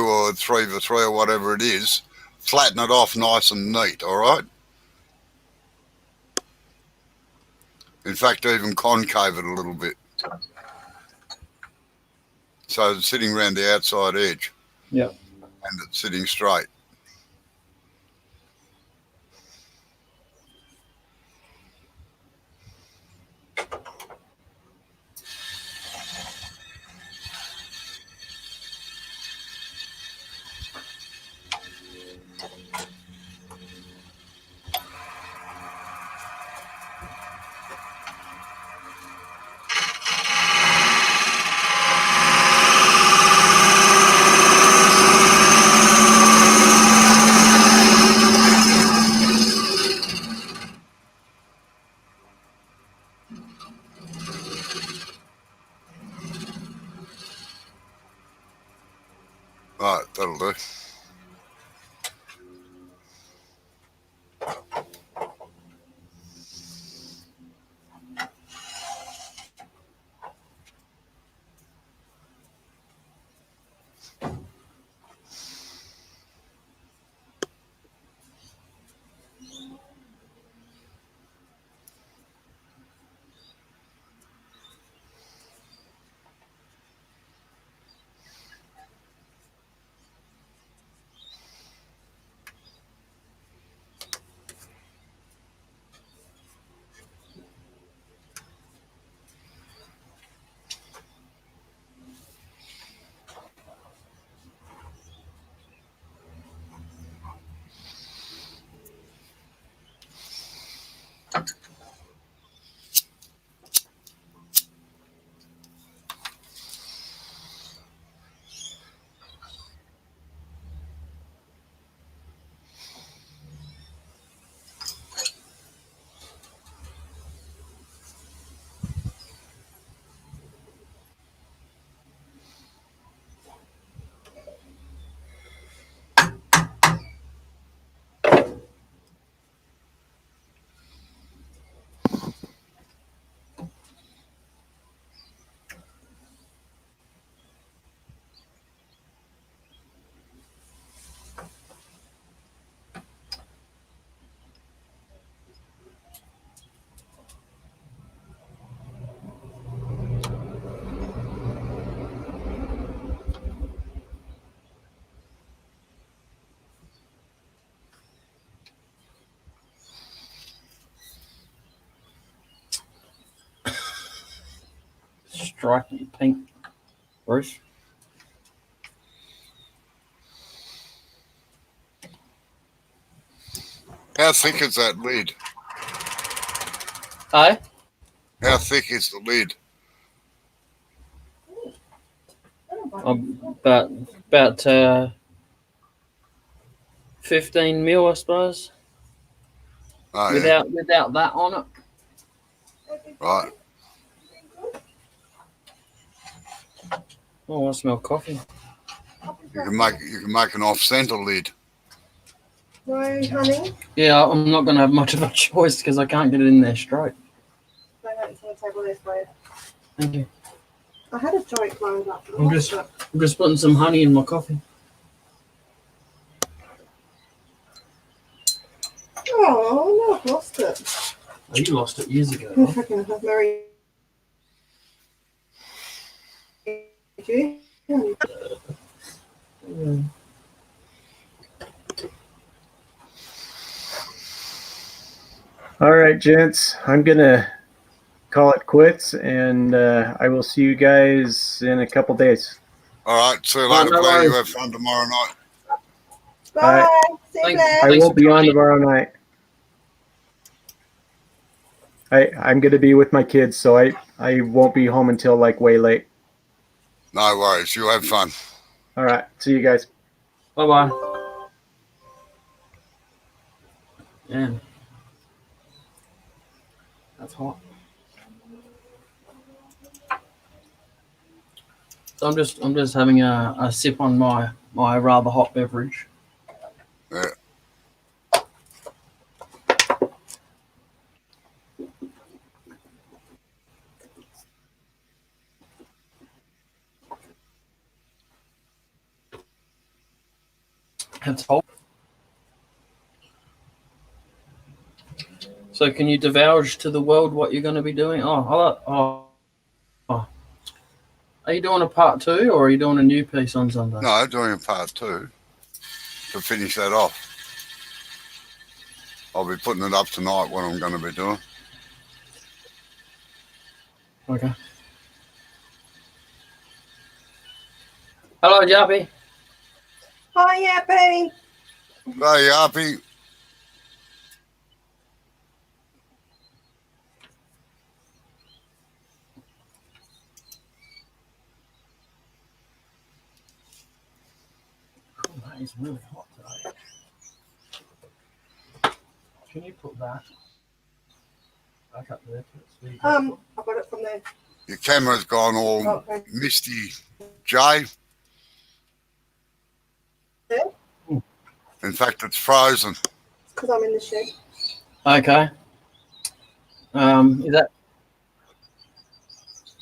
or 3x3 or whatever it is, flatten it off nice and neat, all right? In fact, even concave it a little bit. So it's sitting around the outside edge. Yeah. And it's sitting straight. Right, that'll do. striking pink, Bruce. How thick is that lid? Eh? How thick is the lid? About 15 mil, I suppose. Oh, Without that on it. right. Oh, I smell coffee. You can make an off-center lid. No, honey. Yeah, I'm not going to have much of a choice because I can't get it in there straight. No, it's on the table this way. Thank you. I had a joint lined up. I'm just putting some honey in my coffee. Oh, no, I've lost it. Oh, you lost it years ago. I'm fucking have Mary. All right, gents, I'm gonna call it quits, and I will see you guys in a couple days. All right. See you later, no Blair. You worries. have fun tomorrow night. Bye. See you Thanks. later. I Thanks won't for be on joining. tomorrow night. I'm gonna be with my kids, so I won't be home until like way late. No worries. You have fun. All right, see you guys. Bye-bye. Yeah. That's hot. So I'm just having a sip on my rather hot beverage. Yeah. It's hot. So can you divulge to the world what you're going to be doing? Oh. Are you doing a part 2 or are you doing a new piece on Sunday? No, doing a part 2 to finish that off. I'll be putting it up tonight. What I'm going to be doing. Okay. Hello, Jappy. Hi, Yappy. Hey, Yappy. That is really hot today. Can you put that back up there? I got it from there. Your camera's gone all Okay. misty, Jay. Yeah? In fact, it's frozen. It's because I'm in the shed. Okay.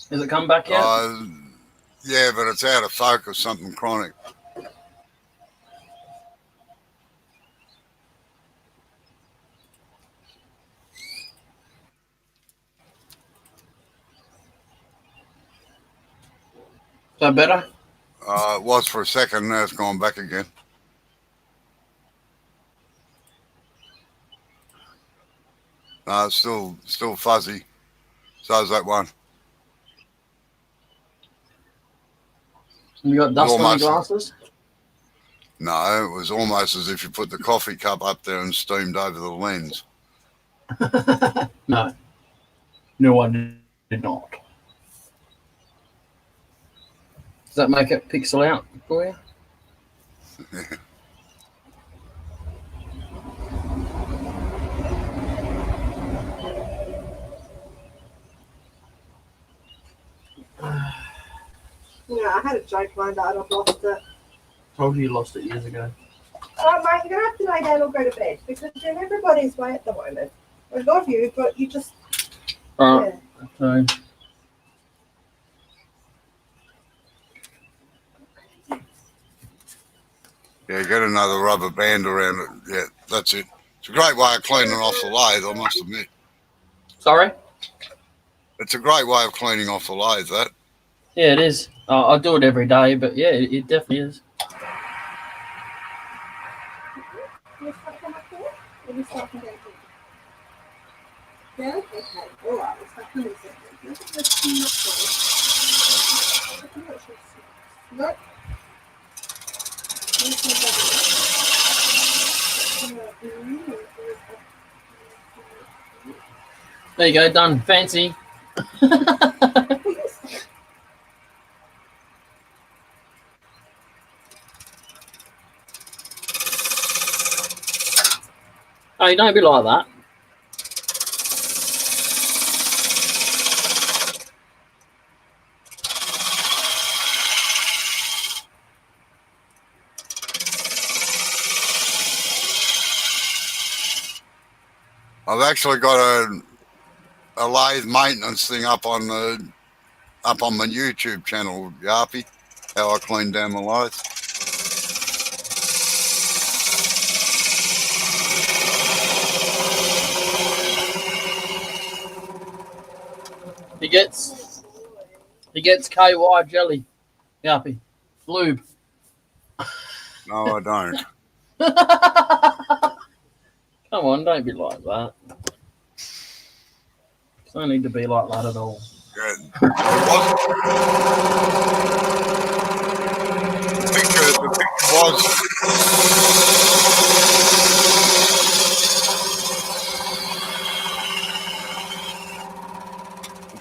Has it come back yet? Yeah, but it's out of focus. Something chronic. Is that better? It was for a second. Now it's gone back again. No, it's still fuzzy. So's that one. You got dust on your Almost. glasses? No, it was almost as if you put the coffee cup up there and steamed over the lens. No. No, I did not. Does that make it pixel out for you? Yeah, I had a joke lined out. I've lost it. Told you lost it years ago. Oh, mate, you're going to have to lay down or go to bed because you're in everybody's way at the moment. I love you, but you just. All right. Yeah. So, Yeah, get another rubber band around it. Yeah, that's it. It's a great way of cleaning off the lathe, I must admit. sorry? It's a great way of cleaning off the lathe, that. Yeah, it is. I do it every day, but yeah, it definitely is. Can you start from up there? Or you start from down here? Yeah? Okay. All right. Let's start from this end. Let's see what's going on. Nope. There you go, done. Fancy. Hey, don't be like that. I've actually got a lathe maintenance thing up on my YouTube channel, Yarpy. How I clean down my lathe. He gets KY jelly. Yuppie. Lube. No, I don't. Come on, don't be like that. Don't need to be like that at all. Yeah. The picture was.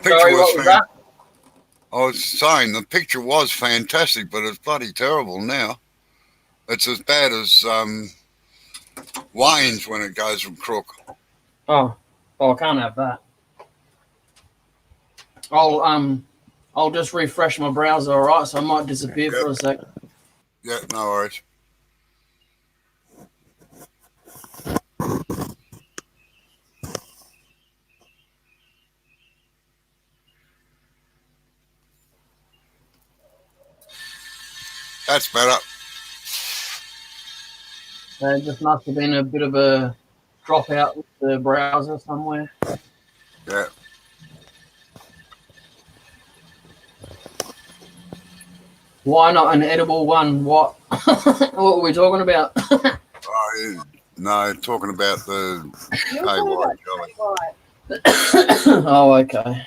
Sorry, what was that? I was saying the picture was fantastic, but it's bloody terrible now. It's as bad as Wayne's when it goes from crook. Oh, I can't have that. I'll just refresh my browser, all right? So I might disappear for a sec. Yeah, no worries. That's better. There just must have been a bit of a dropout with the browser somewhere. Yeah. Why not an edible one? What? What were we talking about? No, talking about the KY jelly. Oh, okay.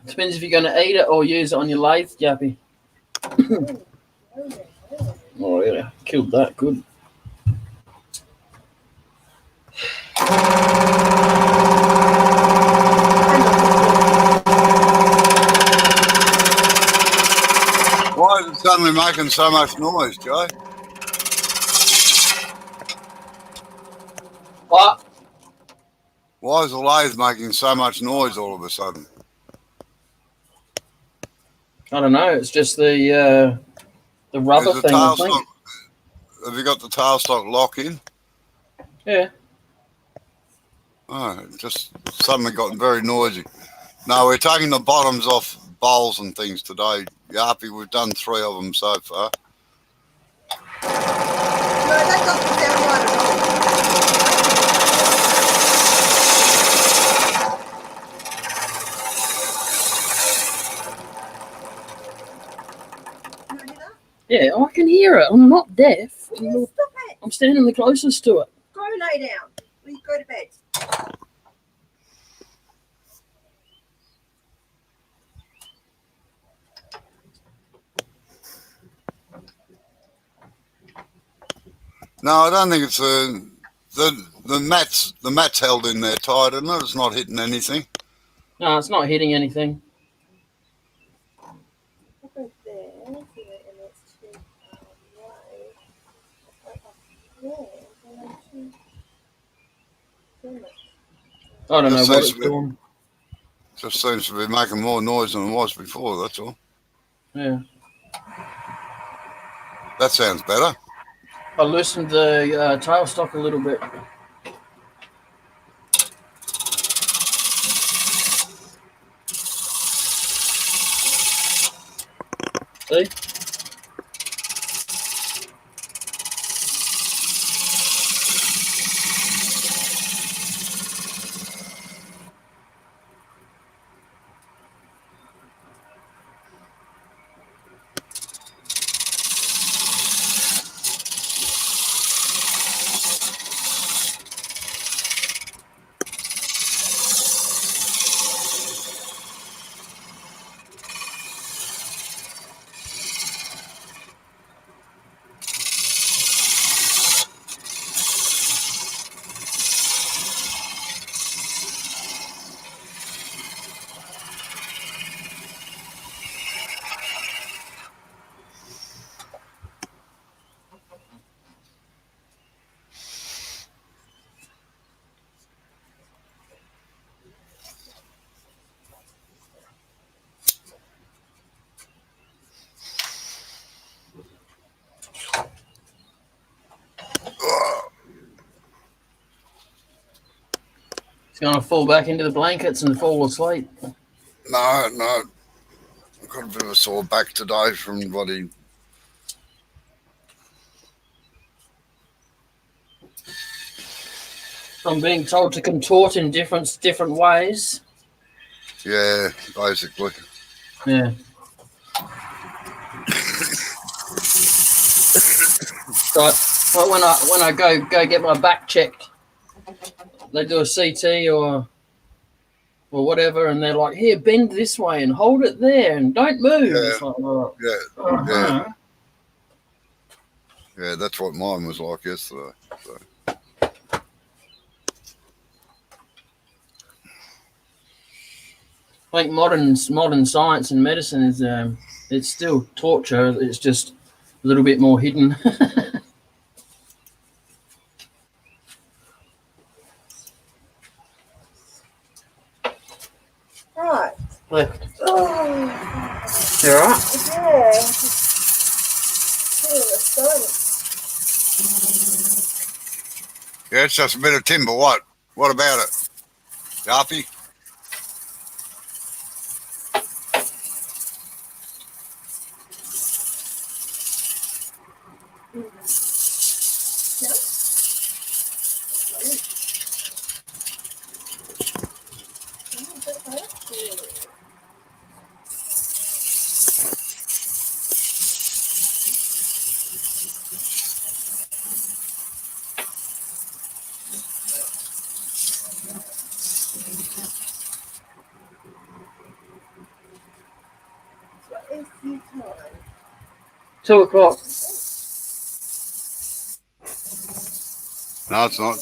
Depends if you're going to eat it or use it on your lathe, Jappy. Oh, yeah. Killed that. Good. Why is it suddenly making so much noise, Joe? What? Why is the lathe making so much noise all of a sudden? I don't know. It's just the rubber Is the thing, I tail think. stock, have you got the tailstock lock in? Yeah. Oh, it just suddenly got very noisy. No, we're taking the bottoms off bowls and things today. Yarpy, we've done 3 of them so far. No, that doesn't sound right at all. Can you hear that? Yeah, I can hear it. I'm not deaf. Stop it. I'm standing the closest to it. Go lay down. Please go to bed. No, I don't think it's the mat's held in there tight, isn't it? It's not hitting anything. No, it's not hitting anything. I don't know what it's doing. Just seems to be making more noise than it was before, that's all. Yeah. That sounds better. I loosened the tailstock a little bit. See? He's going to fall back into the blankets and fall asleep. No. I've got a bit of a sore back today from bloody. I'm being told to contort in different ways. Yeah, basically. Yeah. So when I go get my back checked, they do a CT or whatever, and they're like, "Here, bend this way and hold it there, and don't move." Yeah. It's like, oh, Yeah. Yeah, that's what mine was like yesterday. So. I think modern science and medicine is it's still torture. It's just a little bit more hidden. Right. Left. Oh, You all right? yeah. Feeling the sun. Yeah, it's just a bit of timber. What about it? Yarpy? What is the time? 2 o'clock. No, it's not.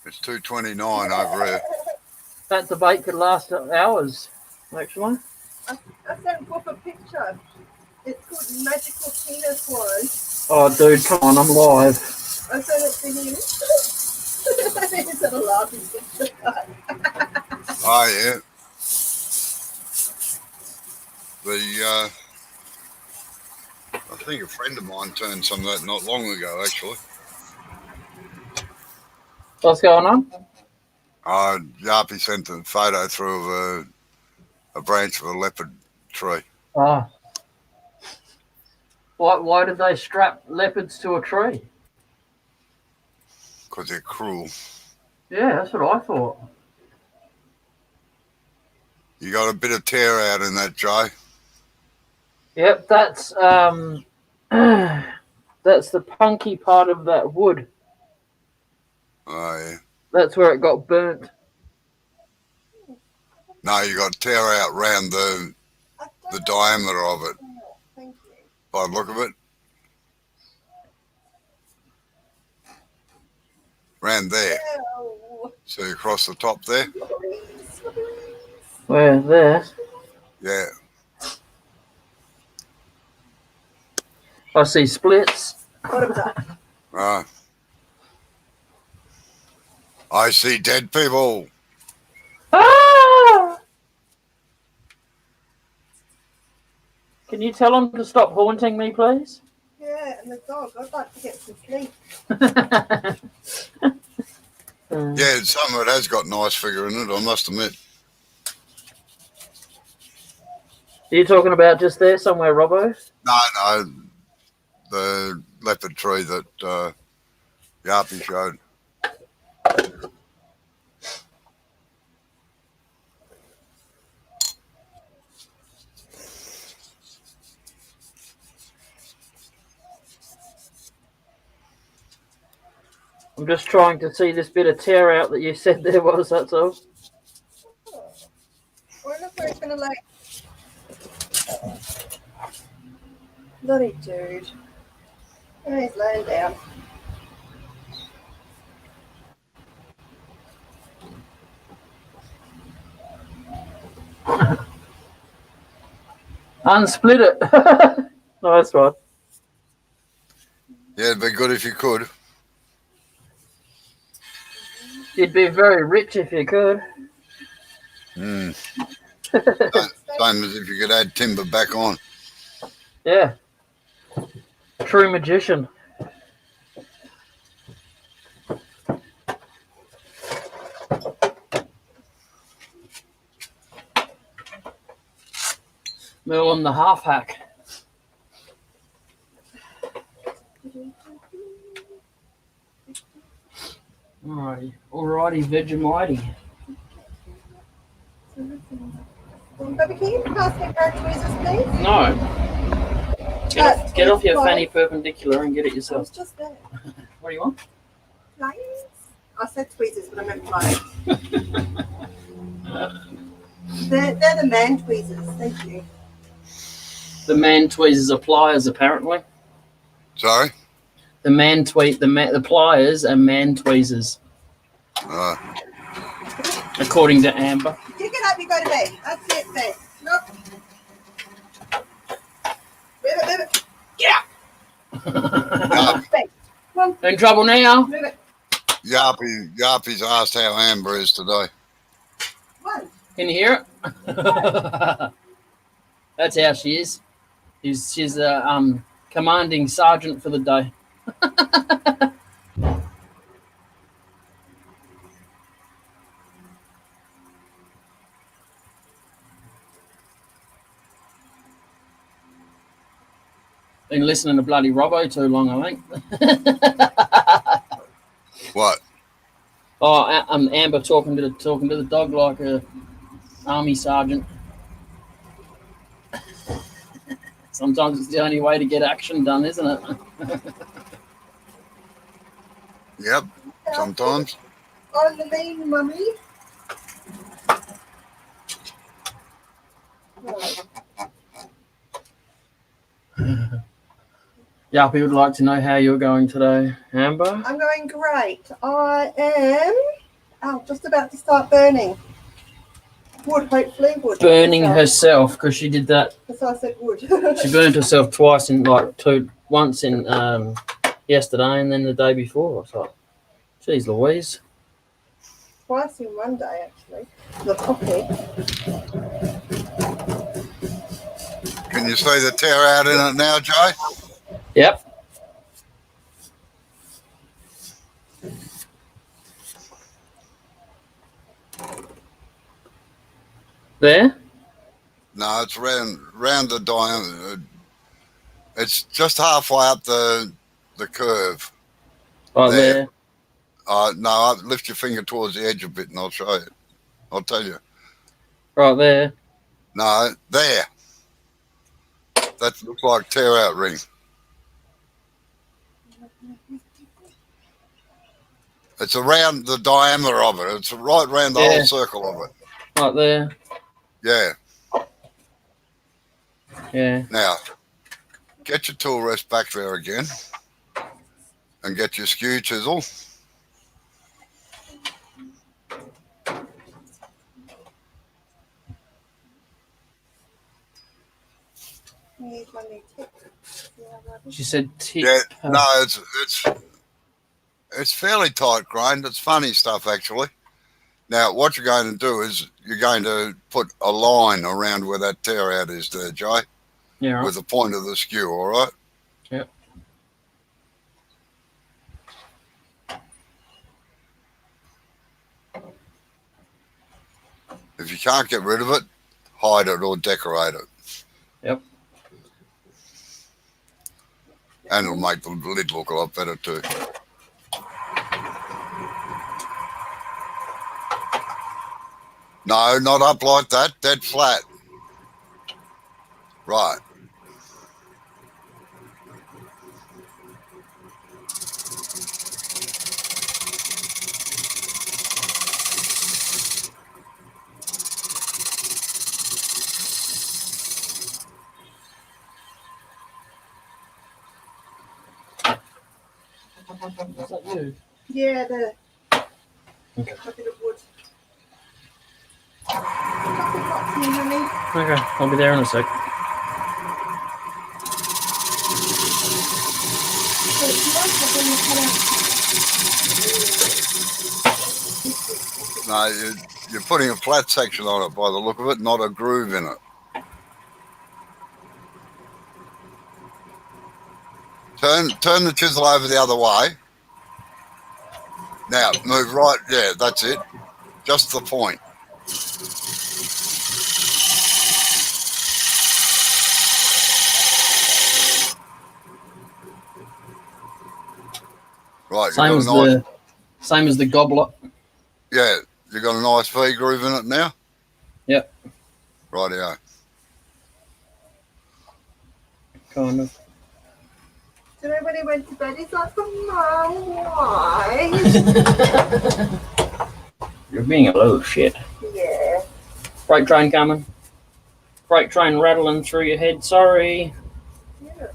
It's 2:29 over here. That debate could last hours, actually. I sent Bob a picture. It's called Magical Penis Wine. Oh, dude, come on, I'm live. I sent it to him. He's at a laughing picture. Oh yeah. I think a friend of mine turned some of that not long ago, actually. What's going on? Yarpy sent a photo through of a branch of a leopard tree. Oh. Why did they strap leopards to a tree? Because they're cruel. Yeah, that's what I thought. You got a bit of tear out in that, Jay. Yep, that's that's the punky part of that wood. Oh yeah. That's where it got burnt. No, you got tear out round the diameter of it. Thank you. By the look of it. Round there. Oh, So across the top there. Where? There. Yeah. I see splits. what was that? I see dead people. Ah! Can you tell them to stop haunting me, please? Yeah, and the dog. I'd like to get some sleep. Yeah, some of it has got nice figure in it, I must admit. Are you talking about just there somewhere, Robbo? No, the leopard tree that Yarpy showed. I'm just trying to see this bit of tear out that you said there was, that's all. I wonder if it's gonna like. Bloody dude. Oh, he's laying down. Unsplit it. Nice one. Yeah, it'd be good if you could. You'd be very rich if you could. Same as if you could add timber back on. Yeah. True magician. Mill on the half hack. Alrighty, Vegemite. Baby, can you pass me pair of tweezers, please? No. Get off your fanny perpendicular and get it I yourself. was just there. What do you want? Pliers? I said tweezers, but I meant pliers. they're the man tweezers. Thank you. The man tweezers are pliers, apparently. Sorry? The pliers are man tweezers. According to Amber. You get up, you go to bed. That's it, bed. Look. Move it. Yeah. Bed. Come on, In trouble now. move it. Yarpy's asked how Amber is today. One. Can you hear it? That's how she is. She's a commanding sergeant for the day. Been listening to bloody Robbo too long, I think. What? Oh, Amber talking to the dog like a army sergeant. Sometimes it's the only way to get action done, isn't it? Yep, sometimes. On the main, mummy. Yappy would like to know how you're going today, Amber. I'm going great. I am just about to start burning. Wood, hopefully. Wood. Burning herself because she did that. That's why I said wood. She burned herself twice once in yesterday and then the day before. I was like, geez Louise. Twice in one day, actually. The coffee. Can you see the tear out in it now, Jay? Yep. There? No, it's round the diameter. It's just halfway up the curve. Right there. No, lift your finger towards the edge a bit and I'll show you. I'll tell you. Right there. No, there. That looks like tear out ring. It's around the diameter of it. It's right around the whole circle of it. Right there. Yeah. Yeah. Now, get your tool rest back there again and get your skew chisel. Need my new tip. She said tip. Yeah, no, it's fairly tight grained. It's funny stuff, actually. Now, what you're going to do is you're going to put a line around where that tear out is there, Jay. Yeah, right. With the point of the skew, all right? Yep. If you can't get rid of it, hide it or decorate it. Yep. And it'll make the lid look a lot better too. No, not up like that. Dead flat. Right. Is that you? Yeah, the Okay. bucket of wood. Coffee pots here, honey. Okay, I'll be there in a sec. So if you want something, you cut out. No, you're putting a flat section on it by the look of it, not a groove in it. Turn the chisel over the other way. Now, move right. Yeah, that's it. Just the point. Right, Same as the goblet. Yeah, you got a nice V groove in it now? Yep. Rightio. Kind of. So everybody went to bed. He's like, Mum, why? You're being a little shit. Yeah. Freight train coming. Freight train rattling through your head. Sorry. Yeah.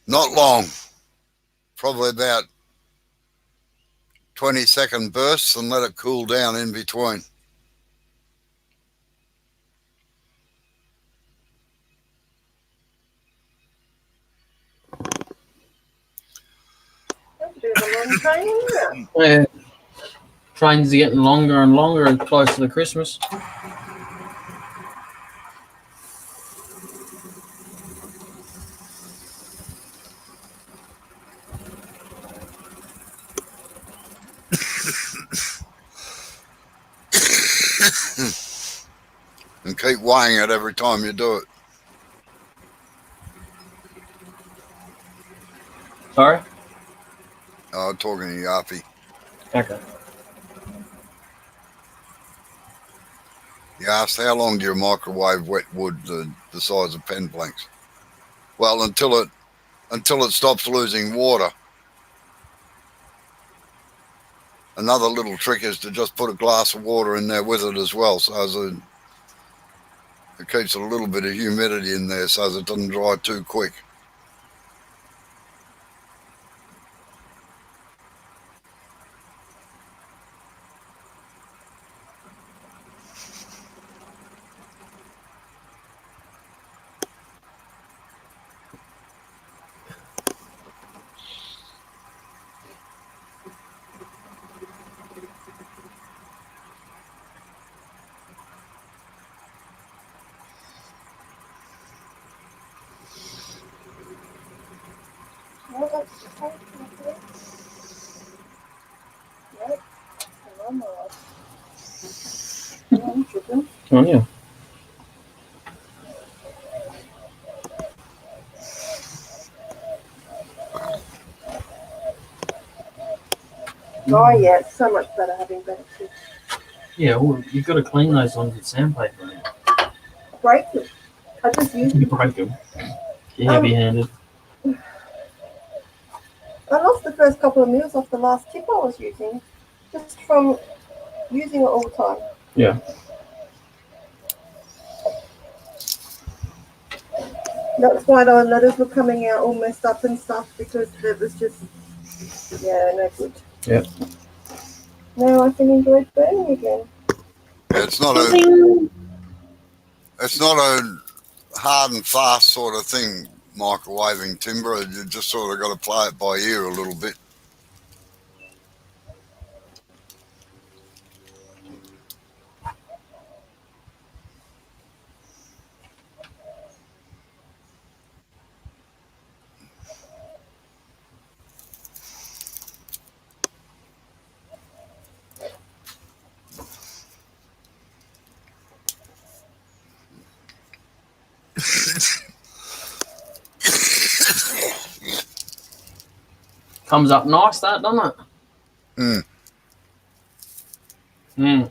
Not long. Probably about 20-second bursts and let it cool down in between. That's a bit of a long train, isn't it? Yeah. Trains are getting longer and longer and closer to Christmas. And keep weighing it every time you do it. Sorry? Oh, talking to Yappy. Okay. He asked, how long do you microwave wet wood the size of pen blanks? Well, until it stops losing water. Another little trick is to just put a glass of water in there with it as well, so it keeps a little bit of humidity in there so that it doesn't dry too quick. No, that's just how it Nope. Come on, Come on, chicken. On you. Oh, yeah, it's so much better having better fish. Yeah, well, you've got to clean those ones with sandpaper. Break them. I just use You them. break them. You're heavy-handed. I lost the first couple of meals off the last tip I was using, just from using it all the time. Yeah. That's why the letters were coming out all messed up and stuff, because it was just, yeah, no good. Yep. Now I can enjoy burning again. Yeah, it's not a hard and fast sort of thing, microwaving timber. You just sort of got to play it by ear a little bit. Comes up nice, that, doesn't it? Mm.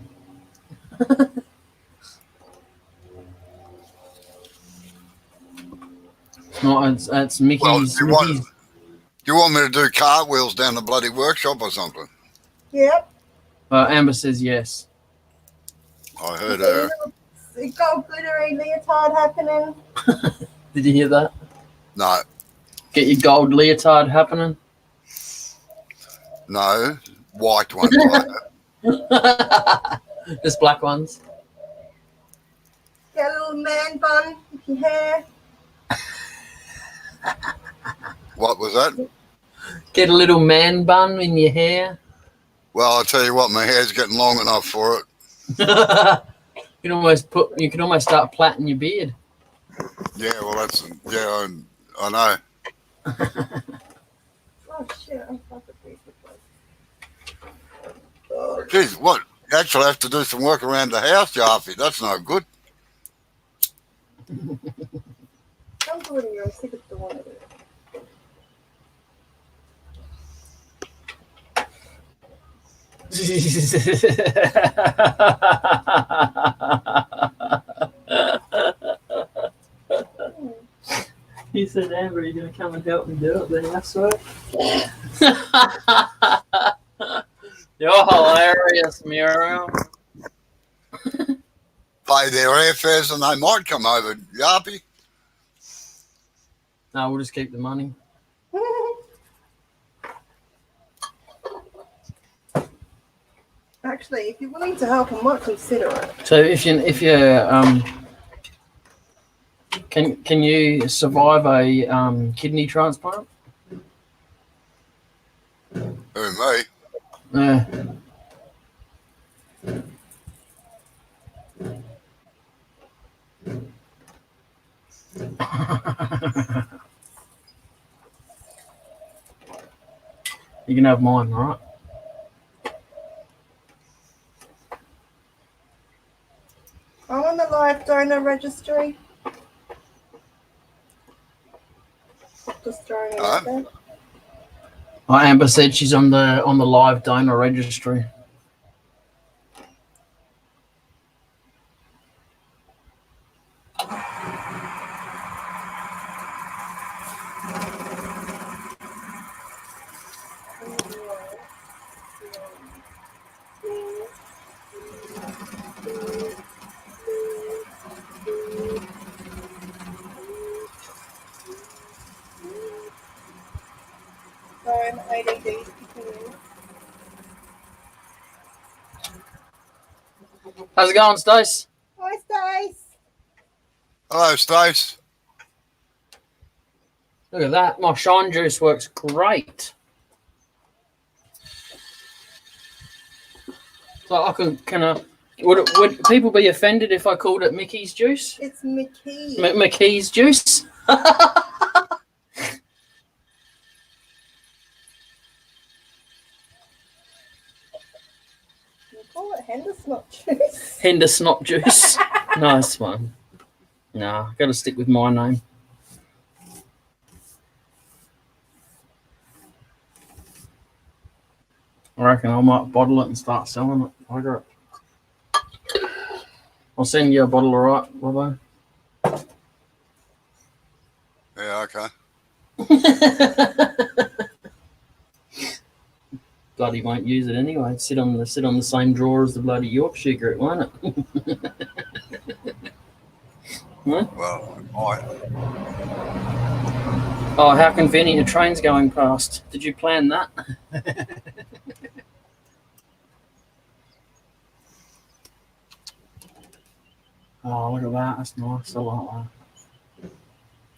No, it's Mickey's. Well, Mickey's. do you want me to do cartwheels down the bloody workshop or something? Yep. Amber says yes. I heard her. It's got a glittery leotard happening. Did you hear that? No, Get your gold leotard happening. no, white ones like that. Just black ones. Get a little man bun with your hair. What was that? Get a little man bun in your hair. Well, I'll tell you what, my hair's getting long enough for it. You can almost start plaiting your beard. Yeah, well, I know. Oh shit! I'm fucking Geez, what? You actually have to do some work around the house, Jarfie. That's no good. Come to it, I'm sick of the one of it. He said, Amber, are you going to come and help me do it? Then that's right. You're hilarious, Muriel. Pay their airfares and they might come over, Yarpy. No, we'll just keep the money. Actually, if you're willing to help, I might consider it. So if you can you survive a kidney transplant? Who, me? Yeah. You can have mine, right? I'm on the live donor registry. Just throwing it out there. Amber said she's on the live donor registry. I'm ADD. How's it going, Stace? Hi, Stace. Hello, Stace. Look at that. My shine juice works great. So would people be offended if I called it Mickey's juice? It's Mckee. Mckee's juice? Call it Henderson juice. Henderson juice. Nice one. Nah, got to stick with my name. I reckon I might bottle it and start selling it. I got it. I'll send you a bottle, all right, Robbo? Yeah, okay. Bloody won't use it anyway. Sit on the same drawer as the bloody Yorkshire Grit, won't it? Huh? Well, it might. Oh, how convenient! A train's going past. Did you plan that? Oh, look at that. That's nice. I like that.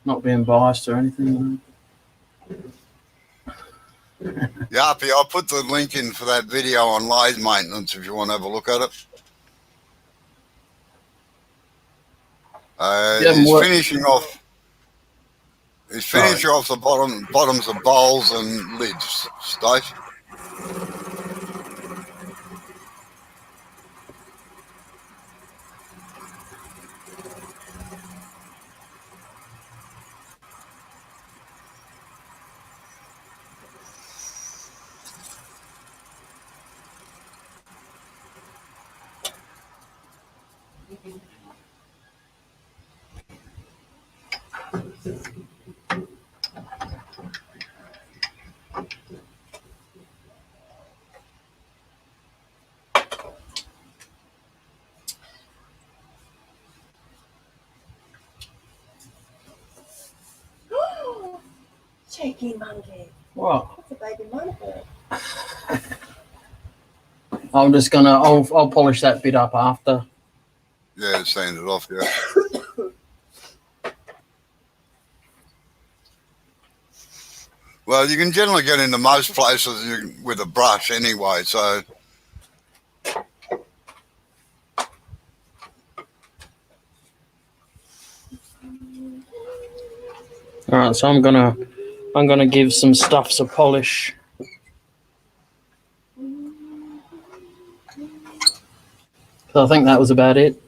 Not being biased or anything. Yarpy, I'll put the link in for that video on lathe maintenance if you want to have a look at it. He's finishing off. He's finishing off the bottoms of bowls and lids, Steve. Cheeky monkey. What? That's a baby monkey. I'm just gonna. I'll polish that bit up after. Yeah, sand it off, yeah. Well, you can generally get into most places with a brush anyway, so. All right, so I'm gonna give some stuffs a polish. So I think that was about it.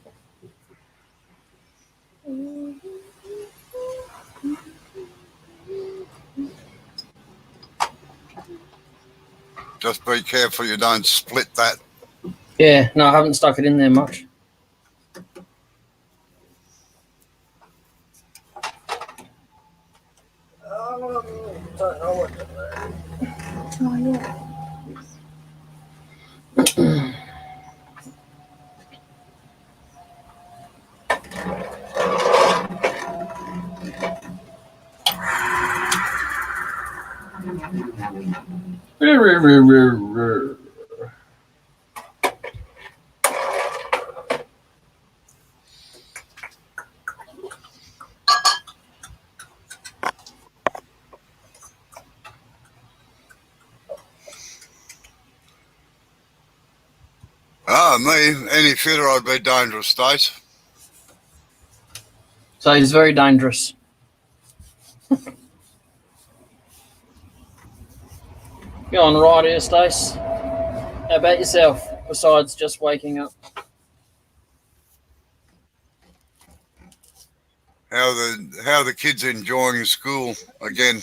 Just be careful you don't split that. Yeah, no, I haven't stuck it in there much. Don't know what to do. Oh, yeah. Me, any fitter, I'd be dangerous, Stace. So it's very dangerous. You're on right here, Stace. How about yourself, besides just waking up? How the kids enjoying school again?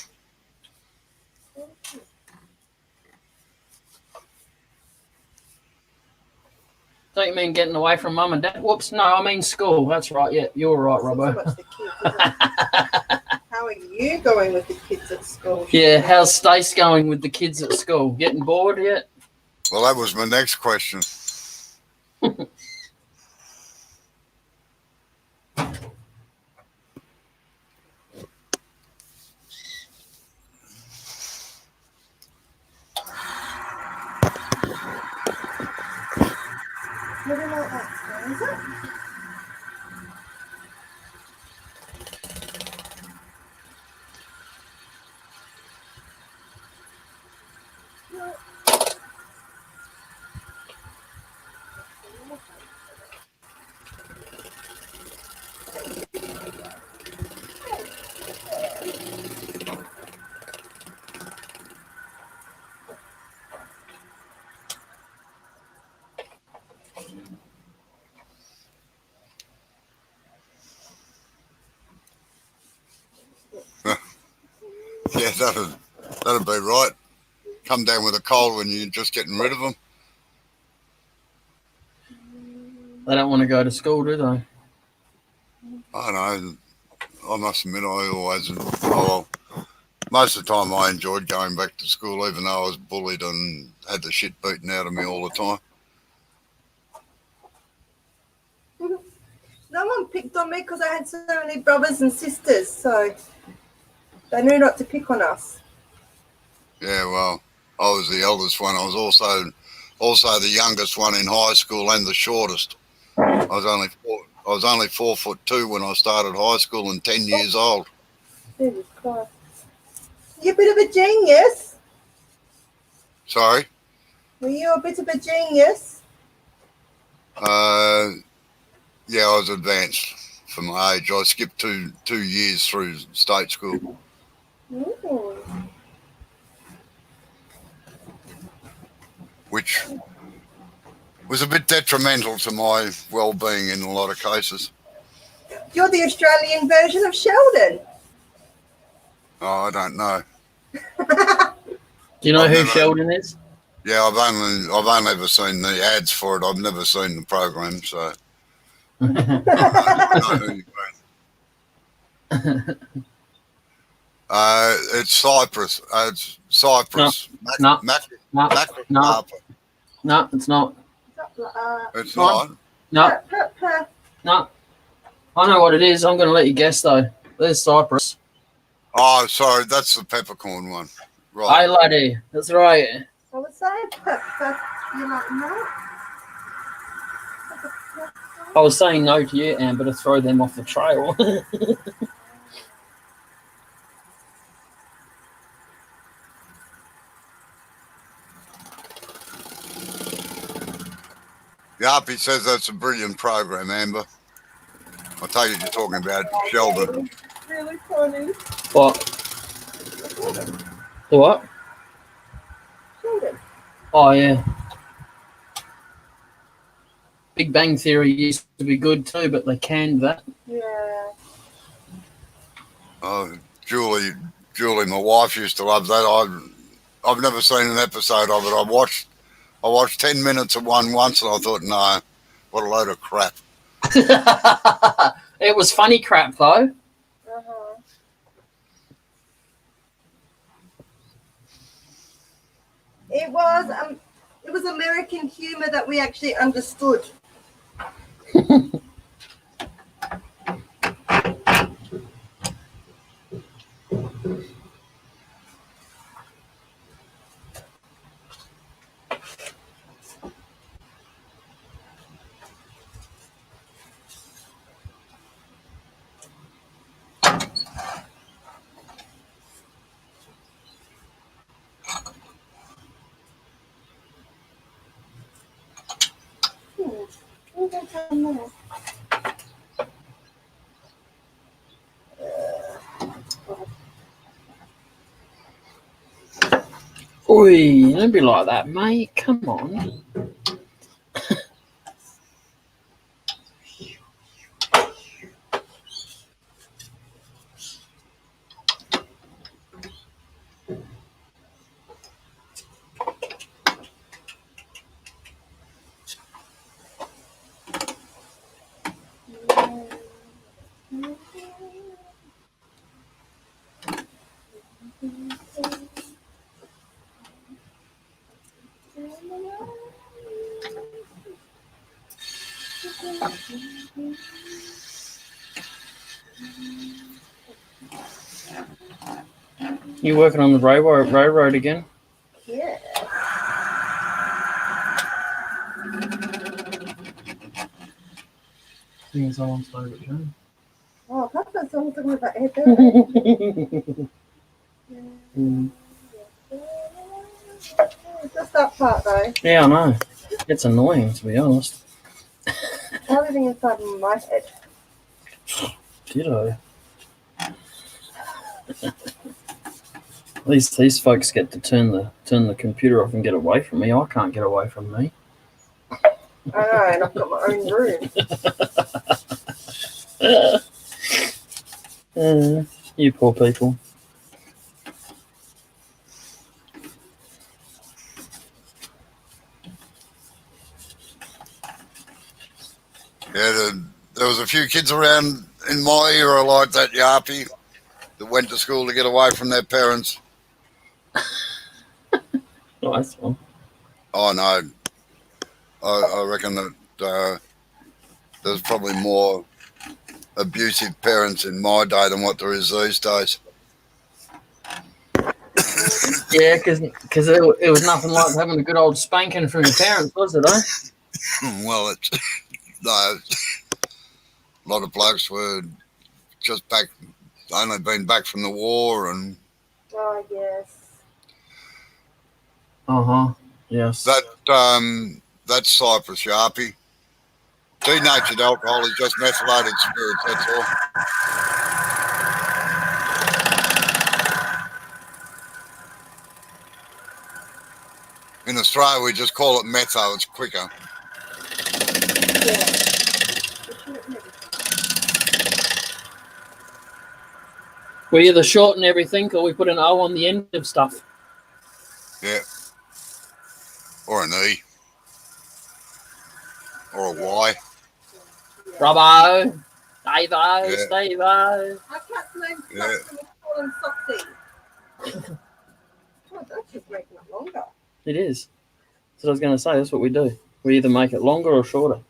Don't you mean getting away from mum and dad? Whoops, no, I mean school. That's right. Yeah, you're right, Robbo. So much the kids, isn't it? How are you going with the kids at school? Yeah, how's Stace going with the kids at school? Getting bored yet? Well, that was my next question. Never like that, is it? Yeah, that'd be right. Come down with a cold when you're just getting rid of them. They don't want to go to school, do they? I know. I must admit, most of the time I enjoyed going back to school, even though I was bullied and had the shit beaten out of me all the time. No one picked on me because I had so many brothers and sisters, so they knew not to pick on us. Yeah, well, I was the eldest one. I was also the youngest one in high school and the shortest. I was only 4'2" when I started high school and 10 years old. Jesus Christ. You're a bit of a genius. Sorry? Were you a bit of a genius? Yeah, I was advanced for my age. I skipped two years through state school. Ooh. Which was a bit detrimental to my well-being in a lot of cases. You're the Australian version of Sheldon. Oh, I don't know. Do you know who Sheldon is? Yeah, I've only ever seen the ads for it. I've never seen the program, so I know who you mean. It's cypress. It's cypress. No, no, Macrocarpa. no, it's not. It's not. No, no. I know what it is. I'm going to let you guess, though. There's cypress. Oh, sorry. That's the peppercorn one. Hey, Right. laddie. That's right. I would say pepper. You're like, no. I was saying no to you, Amber, to throw them off the trail. Yarpy says that's a brilliant program, Amber. I take it you're talking about Sheldon. Really funny. What? The what? Sheldon. Oh, yeah. Big Bang Theory used to be good too, but they canned that. Yeah. Oh, Julie, my wife used to love that. I've never seen an episode of it. I watched 10 minutes of one once, and I thought, no, what a load of crap. It was funny crap, though. Uh-huh. It was American humor that we actually understood. Oi, don't be like that, mate. Come on. You working on the railroad again? Yeah. Singing someone's favourite show. Oh, that's what someone's talking about head Just that part though. Yeah, I know. It's annoying, to be honest. Everything inside my head. Ditto. At least these folks get to turn the computer off and get away from me. I can't get away from me. I know, and I've got my own room. You poor people. Yeah, there was a few kids around in my era like that, Yarpy, that went to school to get away from their parents. Nice one. Oh, no. I reckon that there's probably more abusive parents in my day than what there is these days. Yeah, because it was nothing like having a good old spanking from your parents, was it, eh? Well, it's no. A lot of blokes were just only been back from the war, and Oh, yes. Yes. That's Cypress, Yarpy. Denatured alcohol is just methylated spirits, that's all. In Australia, we just call it metho, it's quicker. Yeah. We either shorten everything or we put an O on the end of stuff. Yeah. Or an E. Or a Y. Robbo, Davo, Yeah. Stevo. I kept named Yeah. and call him Soxy. Oh, that's just making it longer. It is. So I was going to say, that's what we do. We either make it longer or shorter.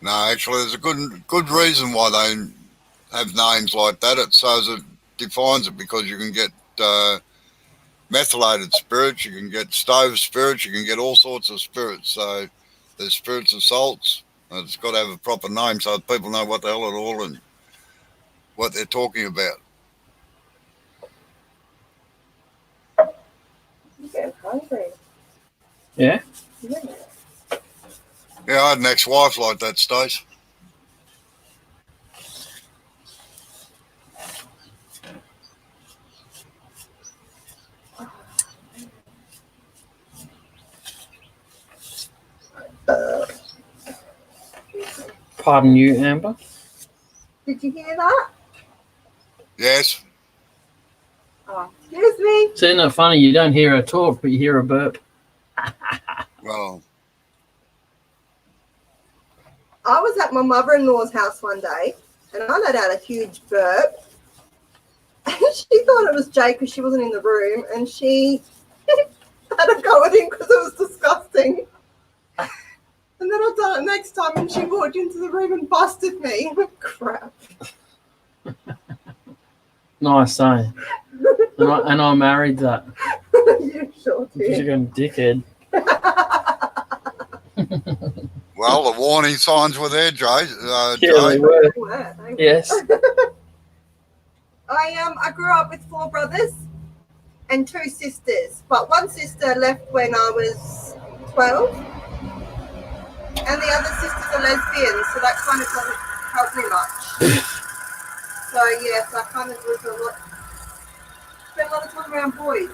No, actually, there's a good reason why they have names like that. It shows it defines it because you can get methylated spirits, you can get stove spirits, you can get all sorts of spirits. So there's spirits of salts. And it's got to have a proper name so that people know what the hell it all and what they're talking about. I'm getting hungry. Yeah? Yeah. Yeah, I had an ex-wife like that, Stace. Pardon you, Amber. Did you hear that? Yes. Oh, excuse me. Isn't it funny? You don't hear her talk, but you hear her burp. Well, I was at my mother-in-law's house one day, and I let out a huge burp. And she thought it was Jay because she wasn't in the room, and she had a go at him because it was disgusting. And then I done it next time, and she walked into the room and busted me. Crap. Nice, eh? And I married that. You sure You're did. going dickhead. well, the warning signs were there, Jay. Yeah, Jay. they were. Wow, thank you. Yes. I grew up with 4 brothers and 2 sisters, but one sister left when I was 12, and the other sisters are lesbians, so that kind of doesn't help me much. So yes, I kind of was spent a lot of time around boys.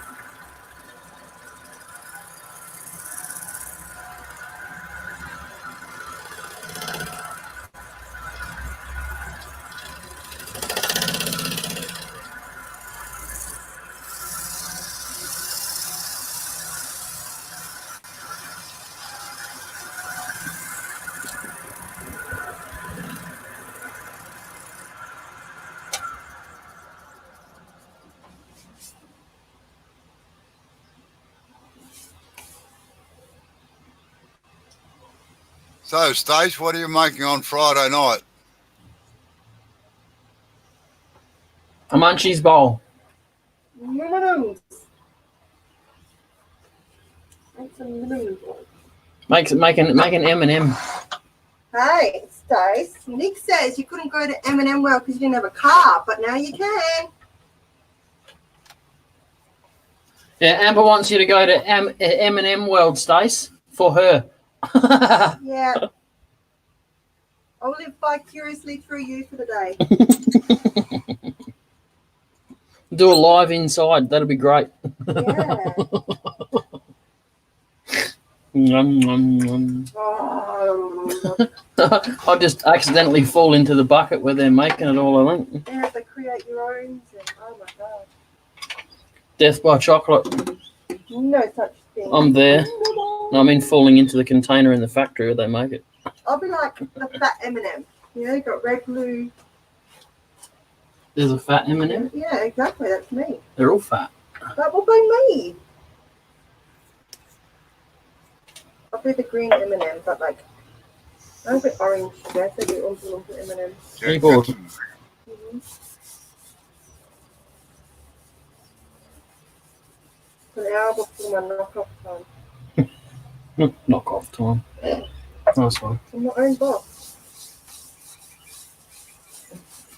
So, Stace, what are you making on Friday night? A munchies bowl. Minimums. Make some minimums. Make an M&M. Hey, Stace. Nick says you couldn't go to M&M World because you didn't have a car, but now you can. Yeah, Amber wants you to go to M&M World, Stace, for her. Yeah. I'll live vicariously through you for the day. Do a live inside. That'll be great. Yeah. Nom, nom, nom. Oh, I'll just accidentally fall into the bucket where they're making it all, I think. you have to create your own. And, oh my god. Death by chocolate. No such thing. I'm there. I mean, falling into the container in the factory where they make it. I'll be like the fat M&M. You know, got red, blue. There's a fat M&M. Yeah, exactly. That's me. They're all fat. That will be me. I'll be the green M&M, but like, I don't think orange. Yes, I do also M&M. Keyboard. Mm-hmm. An hour before my knockoff time. Knock off time. Nice one. I'm my own boss.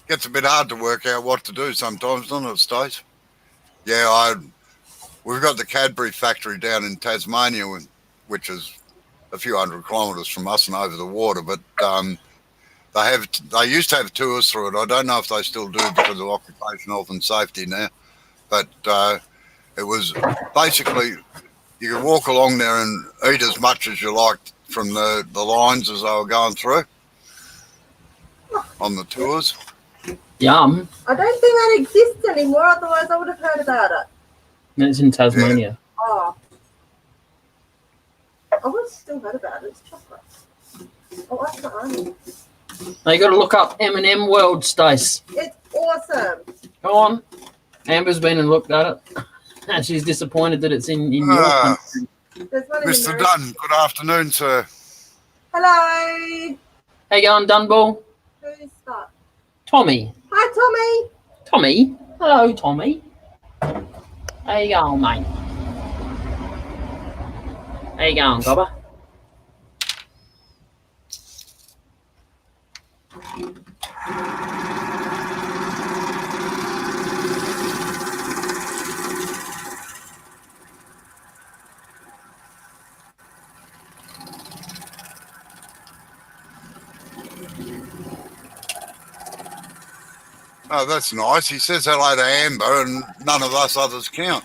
Gets a bit hard to work out what to do sometimes, doesn't it, Stace? Yeah, we've got the Cadbury factory down in Tasmania, which is a few hundred kilometres from us and over the water, but they used to have tours through it. I don't know if they still do because of occupational health and safety now, but it was basically you could walk along there and eat as much as you liked from the lines as they were going through. on the tours. Yum. I don't think that exists anymore, otherwise I would have heard about it. It's in Tasmania. Oh. I would have still heard about it. It's chocolate. I like the army. Now you got to look up M&M World, Stace. It's awesome. Go on. Amber's been and looked at it. And she's disappointed that it's in your country. There's one in Mr. America. Dunn, good afternoon, sir. Hello. How you going, Dunball? Who's that? Tommy. Hi, Tommy. Tommy. Hello, Tommy. How you going, mate? How you going, Gobber? Oh, that's nice. He says hello to Amber and none of us others count.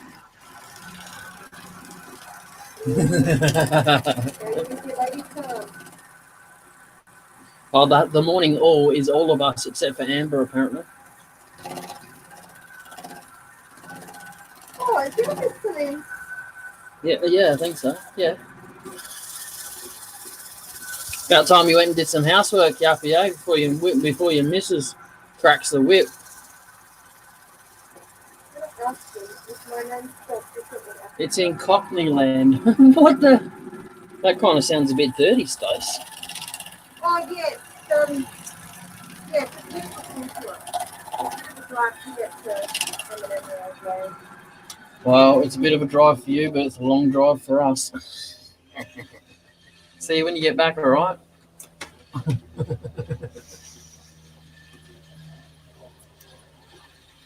Oh, the morning all is all of us except for Amber, apparently. Oh, is you listening? Yeah, I think so. Yeah. About time you went and did some housework, Yappy, eh? Before your missus cracks the whip. It's in Cockney land. What the? That kind of sounds a bit dirty, Stace. Oh, yes. Yeah, just look into it. It's drive to get to M&M. Well, it's a bit of a drive for you, but it's a long drive for us. See you when you get back, all right?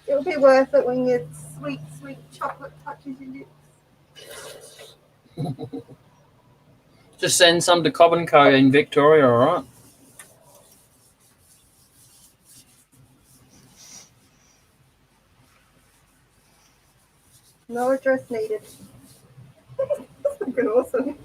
It'll be worth it when your sweet, sweet chocolate touches your lips. Just send some to Cobb & Co in Victoria, all right? No address needed. That's freaking awesome.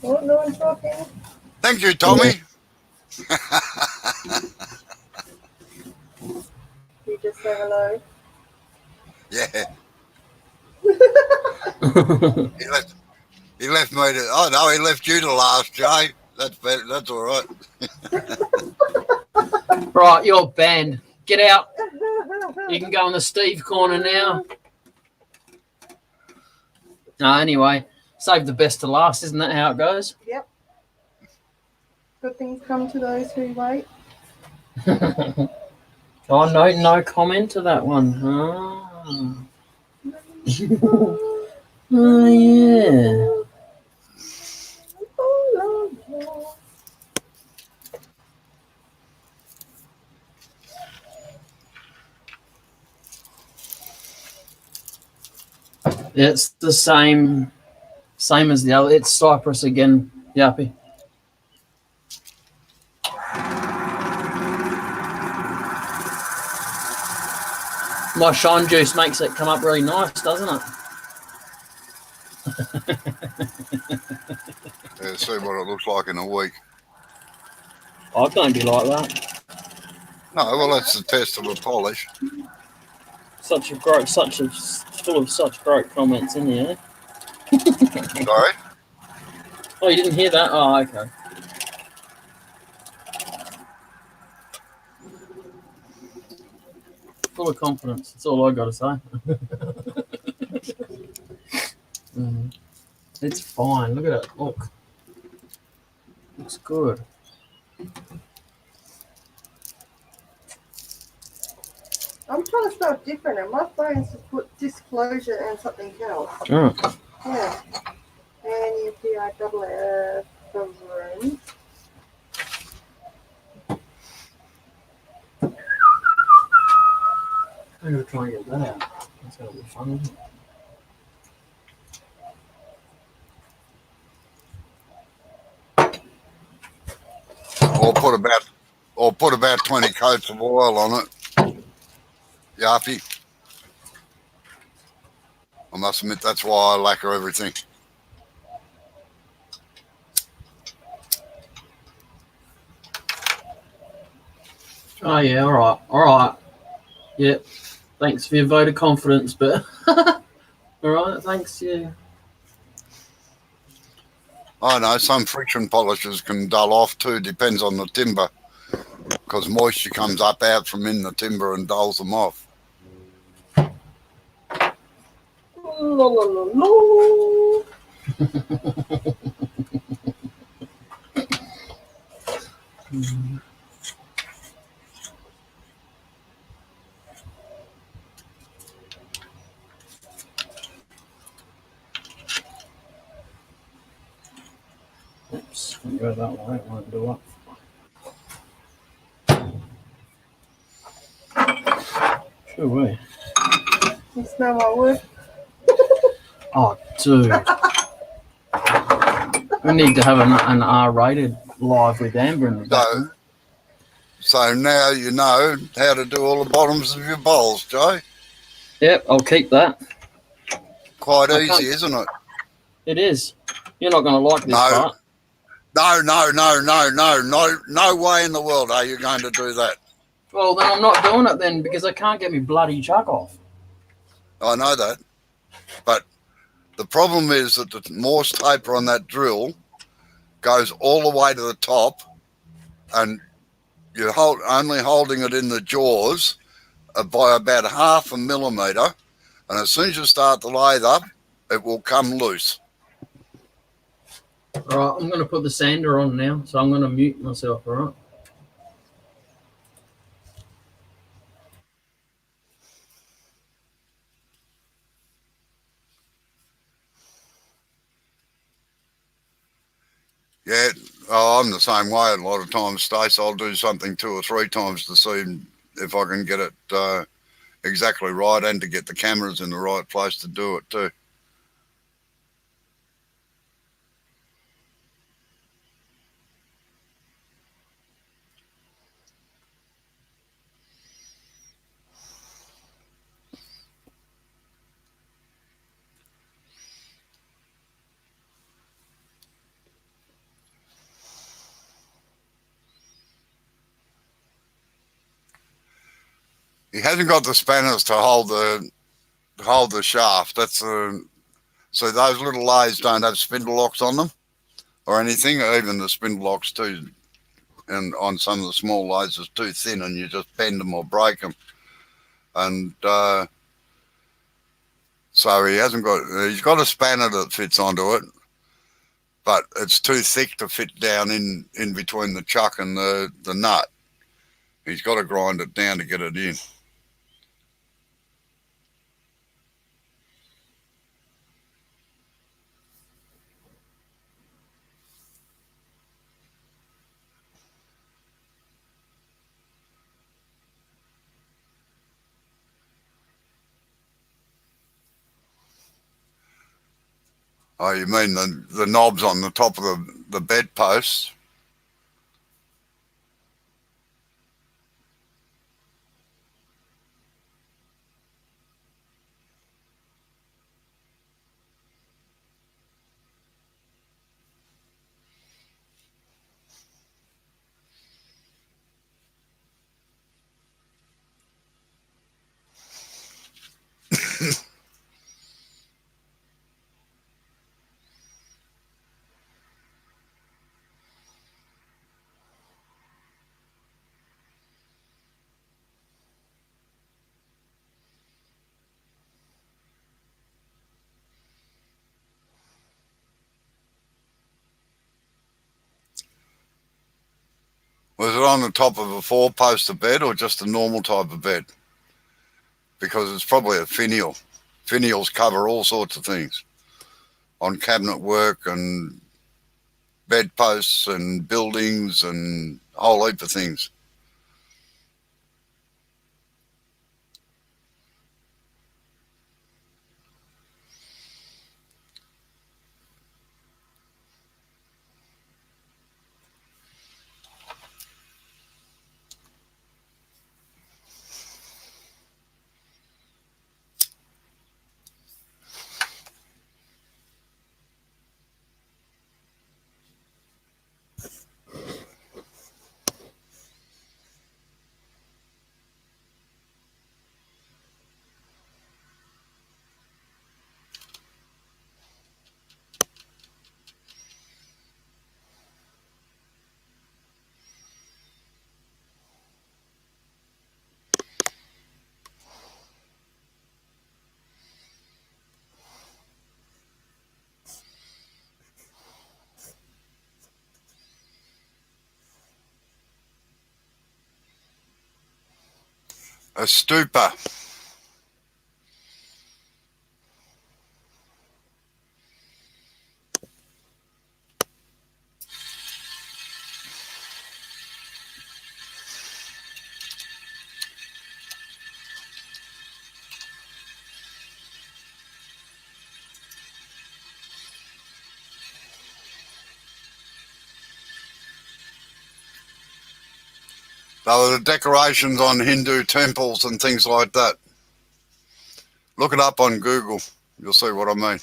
Oh, no one's talking. Thank you, Tommy. You just say hello. Yeah. He left me to. Oh no, he left you to last, Jay. That's better. That's all right. Right, you're banned. Get out. You can go in the Steve corner now. No, anyway, save the best to last. Isn't that how it goes? Yep. Good things come to those who wait. Oh, no comment to that one. Oh, oh yeah. It's the same as the other. It's Cyprus again, Yappy. My shine juice makes it come up really nice, doesn't it? Yeah, see what it looks like in a week. I don't be like that. No, well, that's the test of a polish. Full of such great comments in there. Sorry? Oh, you didn't hear that? Oh, okay. Full of confidence. That's all I got to say. It's fine. Look at it. Look. Looks good. I'm trying to start different, and my phone's to put disclosure and something else. Oh. Yeah. NUPI room. I'm going to try and get that out. That's going to be fun, isn't it? Or put about 20 coats of oil on it. Yappy. I must admit, that's why I lacquer everything. Oh, yeah, all right. Yep. Thanks for your vote of confidence, but all right, thanks, yeah. I know some friction polishers can dull off too, depends on the timber, because moisture comes up out from in the timber and dulls them off. La, la, la, la. Oops, I'll go that way, it won't do it. Sure way. You smell my wood? Oh, dude. We need to have an R-rated live with Amber in the background. So now you know how to do all the bottoms of your bowls, Joe. Yep, I'll keep that. Quite easy, isn't it? It is. You're not going to like this part. No way in the world are you going to do that. Well, then I'm not doing it then because I can't get me bloody chuck off. I know that. But the problem is that the Morse taper on that drill goes all the way to the top, and you're only holding it in the jaws by about 0.5 millimetre, and as soon as you start to lathe up, it will come loose. All right, I'm going to put the sander on now, so I'm going to mute myself, all right? Yeah, I'm the same way. A lot of times, Stace, I'll do something 2 or 3 times to see if I can get it exactly right and to get the cameras in the right place to do it too. He hasn't got the spanners to hold the shaft. That's so those little lathes don't have spindle locks on them or anything. Even the spindle locks too, and on some of the small lathes is too thin, and you just bend them or break them. And so he's got a spanner that fits onto it, but it's too thick to fit down in between the chuck and the nut. He's got to grind it down to get it in. Oh, you mean the knobs on the top of the bedposts? Was it on the top of a 4-poster bed or just a normal type of bed? Because it's probably a finial. Finials cover all sorts of things on cabinet work and bedposts and buildings and a whole heap of things. A stupor. They were the decorations on Hindu temples and things like that. Look it up on Google. You'll see what I mean.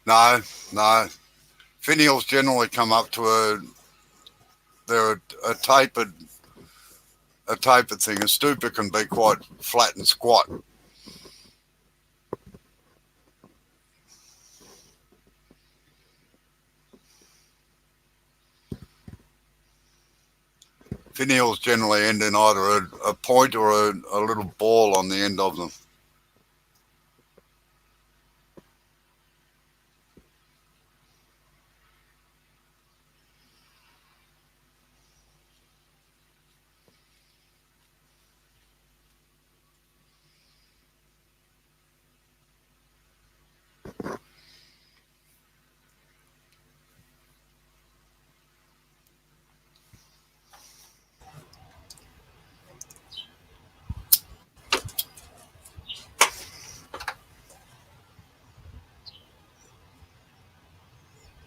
No. Finials generally come up to they're a tapered thing. A stupor can be quite flat and squat. Finials generally end in either a point or a little ball on the end of them.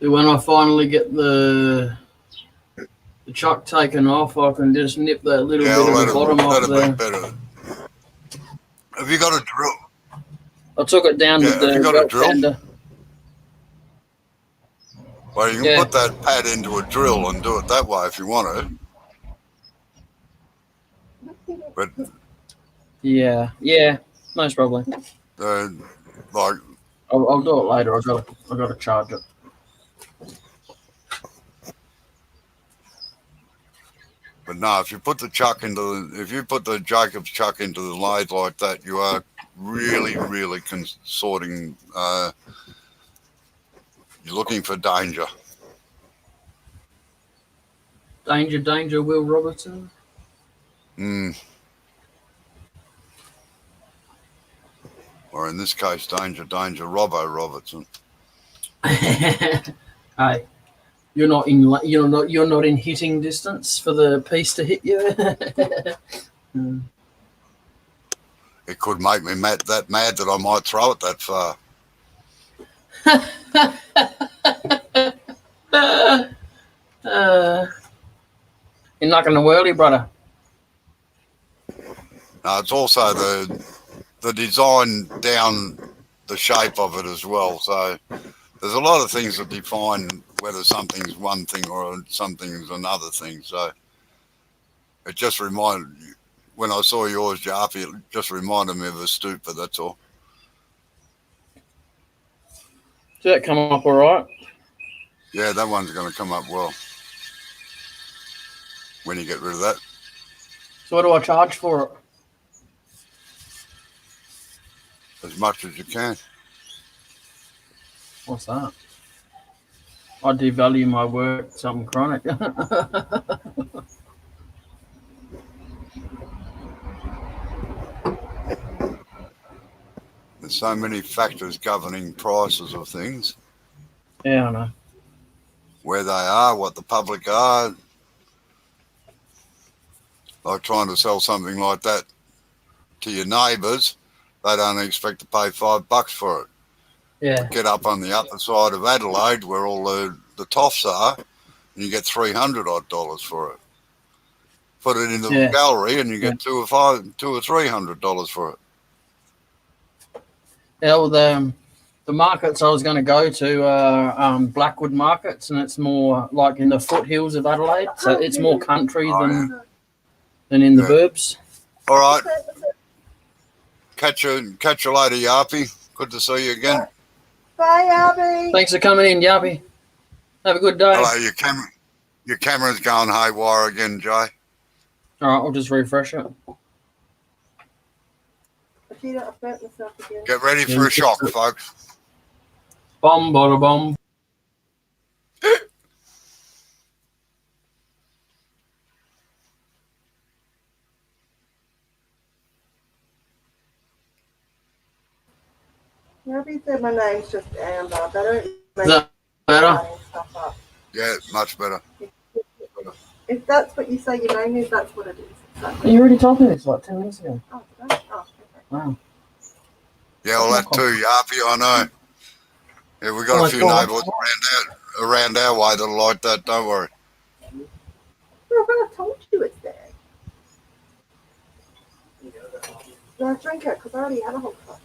When I finally get the chuck taken off, I can just nip that little bit of the bottom off there. Better. Have you got a drill? I took it down to the have you got a drill? Sander. Well, you can put that pad into a drill and do it that way if you want to. But yeah, most probably. Like I'll do it later. I got to charge it. But no, if you put the Jacob's chuck into the lathe like that, you are really consorting. You're looking for danger. Danger, Will Robertson. Or in this case, danger, Robbo Robertson. Hey, you're not in hitting distance for the piece to hit you. It could make me mad that I might throw it that far. You're knocking the worldie, brother. No, it's also the design down the shape of it as well. So there's a lot of things that define whether something's one thing or something's another thing. So it just reminded, when I saw yours, Jarpy, it just reminded me of a stupor, that's all. Did that come up all right? Yeah, that one's going to come up well when you get rid of that. So what do I charge for it? As much as you can. What's that? I devalue my work, something chronic. There's so many factors governing prices of things. Yeah, I know. Where they are, what the public are. Like trying to sell something like that to your neighbours, they don't expect to pay $5 for it. Yeah. Get up on the other side of Adelaide where all the toffs are, and you get $300 odd for it. Put it in the gallery and you get $200 or $300 for it. Yeah, well, the markets I was going to go to are Blackwood markets, and it's more like in the foothills of Adelaide, so it's more country than in the burbs. All right. Catch you later, Yarpy. Good to see you again. Bye, Yarpy. Thanks for coming in, Yarpy. Have a good day. Hello, your camera's going haywire again, Jay. All right, I'll just refresh it. Get ready for a shock, folks. Bomb, bada, bomb. Yarpy said my name's just Amber. They don't Is that better? Yeah, much better. If that's what you say your name is, that's what it is. Exactly. You already told me this like 10 minutes ago. Oh, did I? Oh, okay. Wow. Yeah, well, that too, Yarpy, I know. Yeah, we got a few neighbours around our way that are like that, don't worry. Well, I told you it's there. No, drink it, because I already had a whole cup.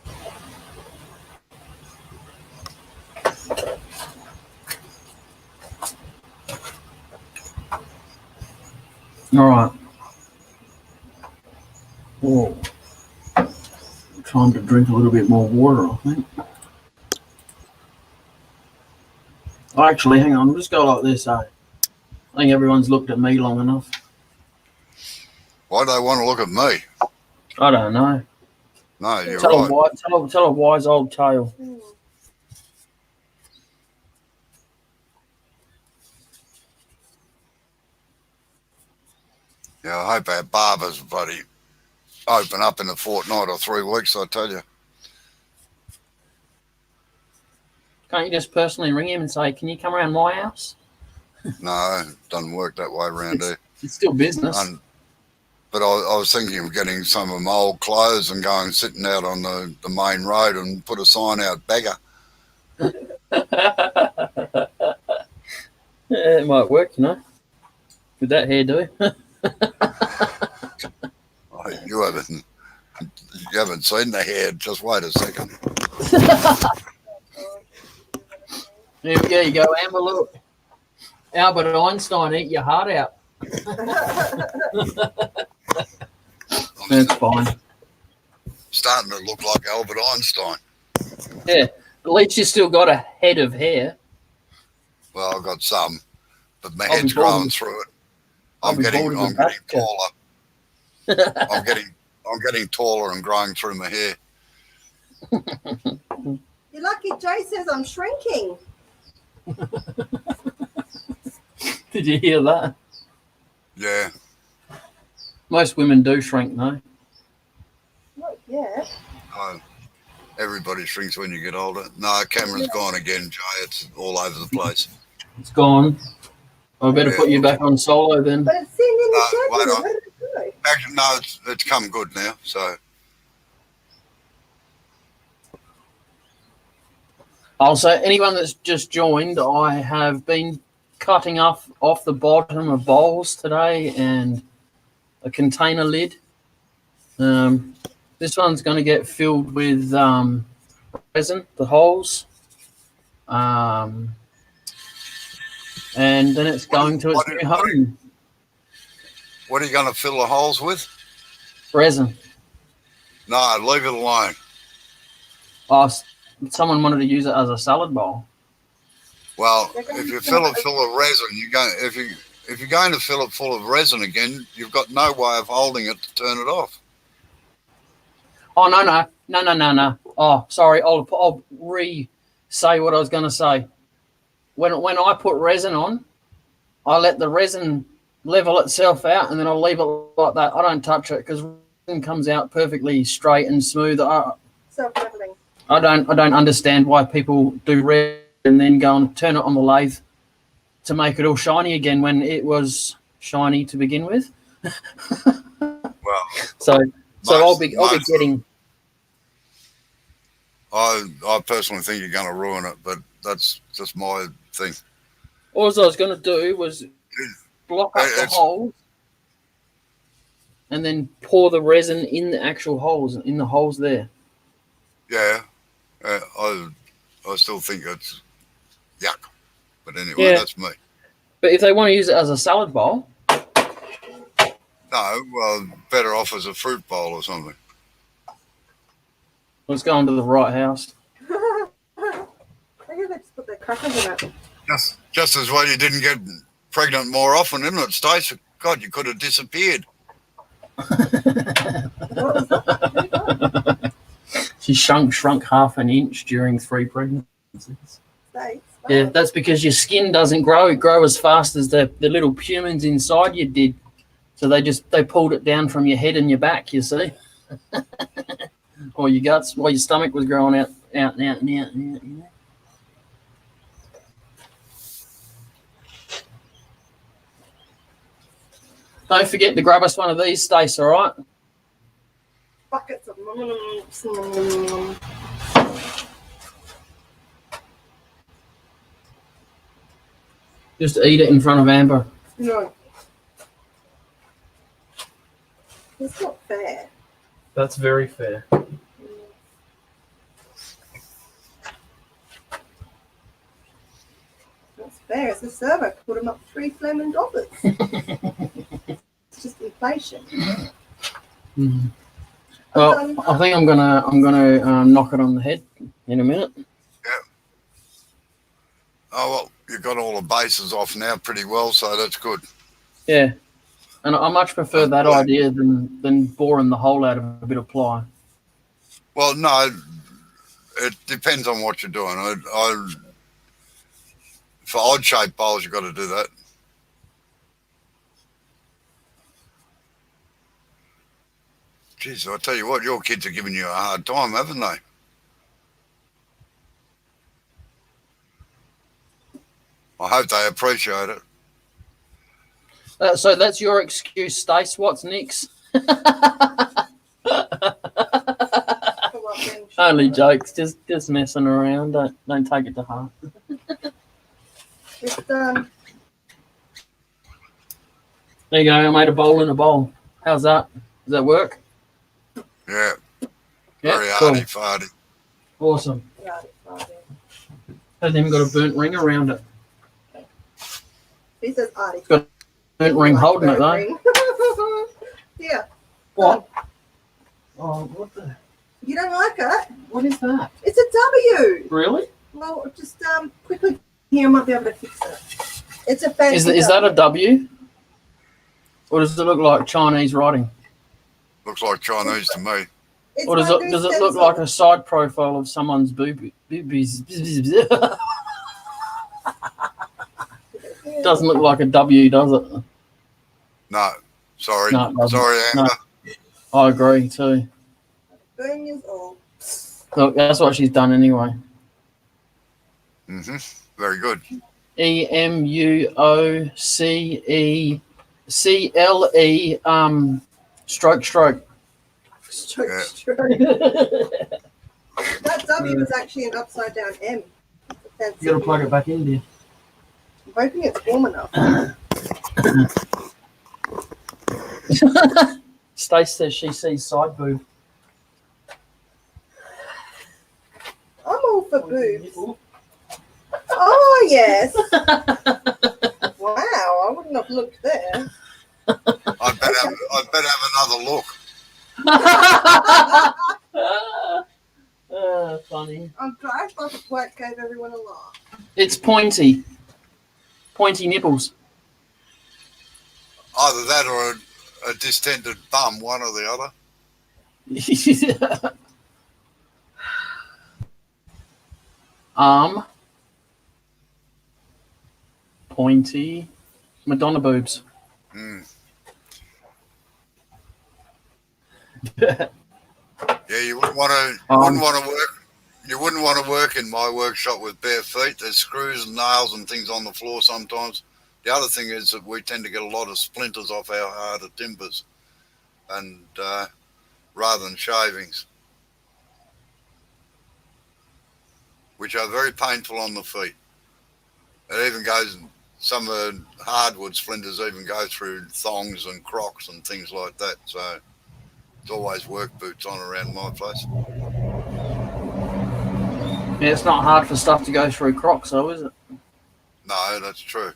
All right. Whoa. Time to drink a little bit more water, I think. Actually, hang on. Just go like this, I think everyone's looked at me long enough. Why do they want to look at me? I don't know. No, you're right. Tell a wise old tale. Yeah, I hope our barbers bloody open up in a fortnight or 3 weeks, I tell you. Can't you just personally ring him and say, can you come around my house? No, it doesn't work that way around here. It's still business. But I was thinking of getting some of my old clothes and going sitting out on the main road and put a sign out, beggar. Yeah, it might work, you know, with that hairdo. You haven't seen the hair. Just wait a second. There you go, Amber. Look, Albert Einstein, eat your heart out. That's fine. Starting to look like Albert Einstein. Yeah, at least you still got a head of hair. Well, I've got some, but my head's growing through it. I'm getting taller. I'm getting taller and growing through my hair. You're lucky Jay says I'm shrinking. Did you hear that? Yeah. Most women do shrink, though. Not yet. Oh, everybody shrinks when you get older. No, camera's gone again, Jay. It's all over the place. It's gone. I better put you back on solo then. But it's sitting in the schedule. Where did it go? Actually, no, it's come good now. So. Also, anyone that's just joined, I have been cutting off the bottom of bowls today and a container lid. This one's going to get filled with resin, the holes. And then it's going to its new home. What are you going to fill the holes with? Resin. No, leave it alone. Oh, someone wanted to use it as a salad bowl. Well, They're going if to you fill fill it full of resin, if you're going to fill it full of resin again, you've got no way of holding it to turn it off. Oh, no. Oh, sorry. I'll re-say what I was going to say. When I put resin on, I let the resin level itself out, and then I'll leave it like that. I don't touch it because resin comes out perfectly straight and smooth. self-leveling. I don't understand why people do resin and then go and turn it on the lathe to make it all shiny again when it was shiny to begin with. Well, So I'll be getting. I personally think you're going to ruin it, but that's just my thing. All I was going to do was block up the holes and then pour the resin in the actual holes, in the holes there. Yeah, I still think it's yuck. But anyway, that's me. But if they want to use it as a salad bowl. No, well, better off as a fruit bowl or something. Let's go into the right house. Maybe they just put their crackers in it. Just as well you didn't get pregnant more often, isn't it, Stacey? God, you could have disappeared. She shrunk half an inch during 3 pregnancies. Yeah, that's because your skin doesn't grow. It grows as fast as the little pumins inside you did. So they pulled it down from your head and your back, you see. Or your guts, while your stomach was growing out. Don't forget to grab us one of these, Stace, all right? Buckets of Just eat it in front of Amber. No. It's not fair. That's very fair. That's fair. It's a server. Put them up $3 It's just inflation. Mm-hmm. Well, I think I'm gonna knock it on the head in a minute. Yeah. Oh well, you've got all the bases off now pretty well, so that's good. Yeah, and I much prefer that idea than boring the hole out of a bit of ply. Well, no, it depends on what you're doing. For odd shaped bowls, you've got to do that. Jeez, I tell you what, your kids are giving you a hard time, haven't they? I hope they appreciate it. So that's your excuse, Stace. What's next? Only jokes, just messing around. Don't take it to heart. It's done. There you go. I made a bowl in a bowl. How's that? Does that work? Yeah. Yeah, very cool. arty-farty. Awesome. Hasn't even got a burnt ring around it. He says arty. It's got a burnt ring holding it though. Yeah. What? Oh, what the? You don't like it? What is that? It's a W. Really? Well, just quickly here, I might be able to fix it. It's a fancy. Is that a W? Or does it look like Chinese writing? Looks like Chinese to me. It's Or does it look like a side profile of someone's boobies? Doesn't look like a W, does it? No, sorry. No, it doesn't. Sorry, Amber. No. I agree too. Burn yours all. Look, that's what she's done anyway. Very good. EMUOCECLE stroke. Stroke. That W is actually an upside down M. You gotta plug it back in there. I'm hoping it's warm enough. Stace says she sees side boob. I'm all for boobs. Oh, yes. Wow, I wouldn't have looked there. I'd better have another look. Funny. I'm glad Bucket White gave everyone a laugh. It's pointy. Pointy nipples. Either that or a distended bum, one or the other. Pointy. Madonna boobs. Yeah, you wouldn't want to. You wouldn't want to work in my workshop with bare feet. There's screws and nails and things on the floor sometimes. The other thing is that we tend to get a lot of splinters off our harder timbers, and rather than shavings, which are very painful on the feet. It even goes. Some of the hardwood splinters even go through thongs and crocs and things like that. So it's always work boots on around my place. Yeah, it's not hard for stuff to go through crocs, though, is it? No, that's true.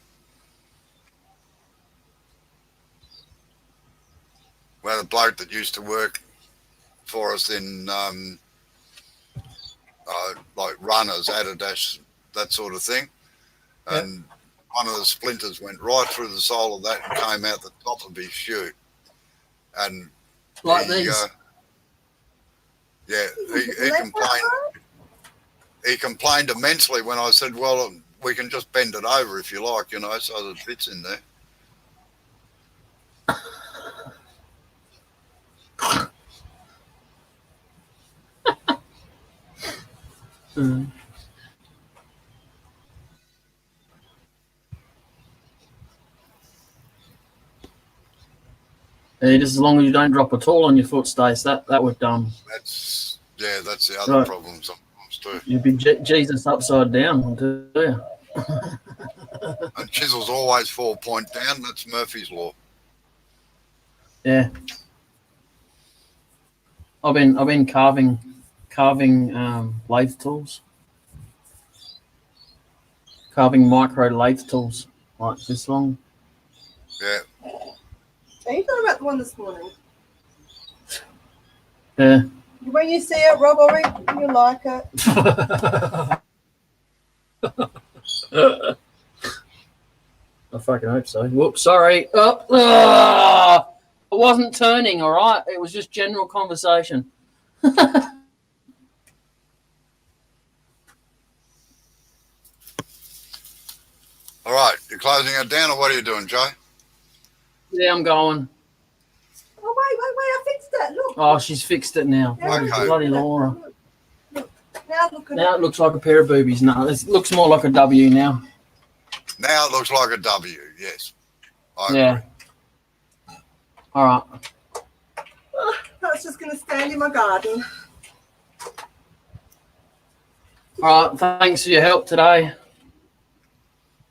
We had a bloke that used to work for us in like runners, Adidas, that sort of thing. And one of the splinters went right through the sole of that and came out the top of his shoe. And like these. He complained. He complained immensely when I said, well, we can just bend it over if you like, so that it fits in there. Just as long as you don't drop at all on your foot, Stace, that would That's the other problem sometimes too. You'd be Jesus upside down, I'll tell you. And chisels always fall point down. That's Murphy's law. Yeah. I've been carving lathe tools. Carving micro lathe tools like this long. Yeah. Are you talking about the one this morning? Yeah. When you see it, Rob, I reckon you like it. I fucking hope so. Whoops, sorry. It wasn't turning, all right? It was just general conversation. All right, you're closing it down, or what are you doing, Joe? Yeah, I'm going. Oh, wait, I fixed it. Look. Oh, she's fixed it now. Okay. Bloody Laura. Look. Now look at Now it looks like a pair of boobies. No, it looks more like a W now. Now it looks like a W, yes. I agree. All right. That's just going to stand in my garden. All right, thanks for your help today.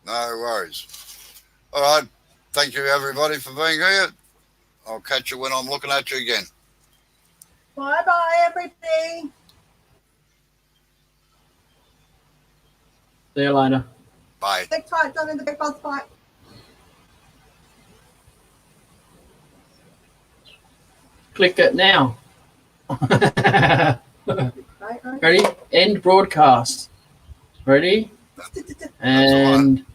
No worries. All right, thank you everybody for being here. I'll catch you when I'm looking at you again. Bye-bye, everybody. See you later. Bye. Next time, done in the big buzz fight. Click it now. Right. Ready? End broadcast. Ready? And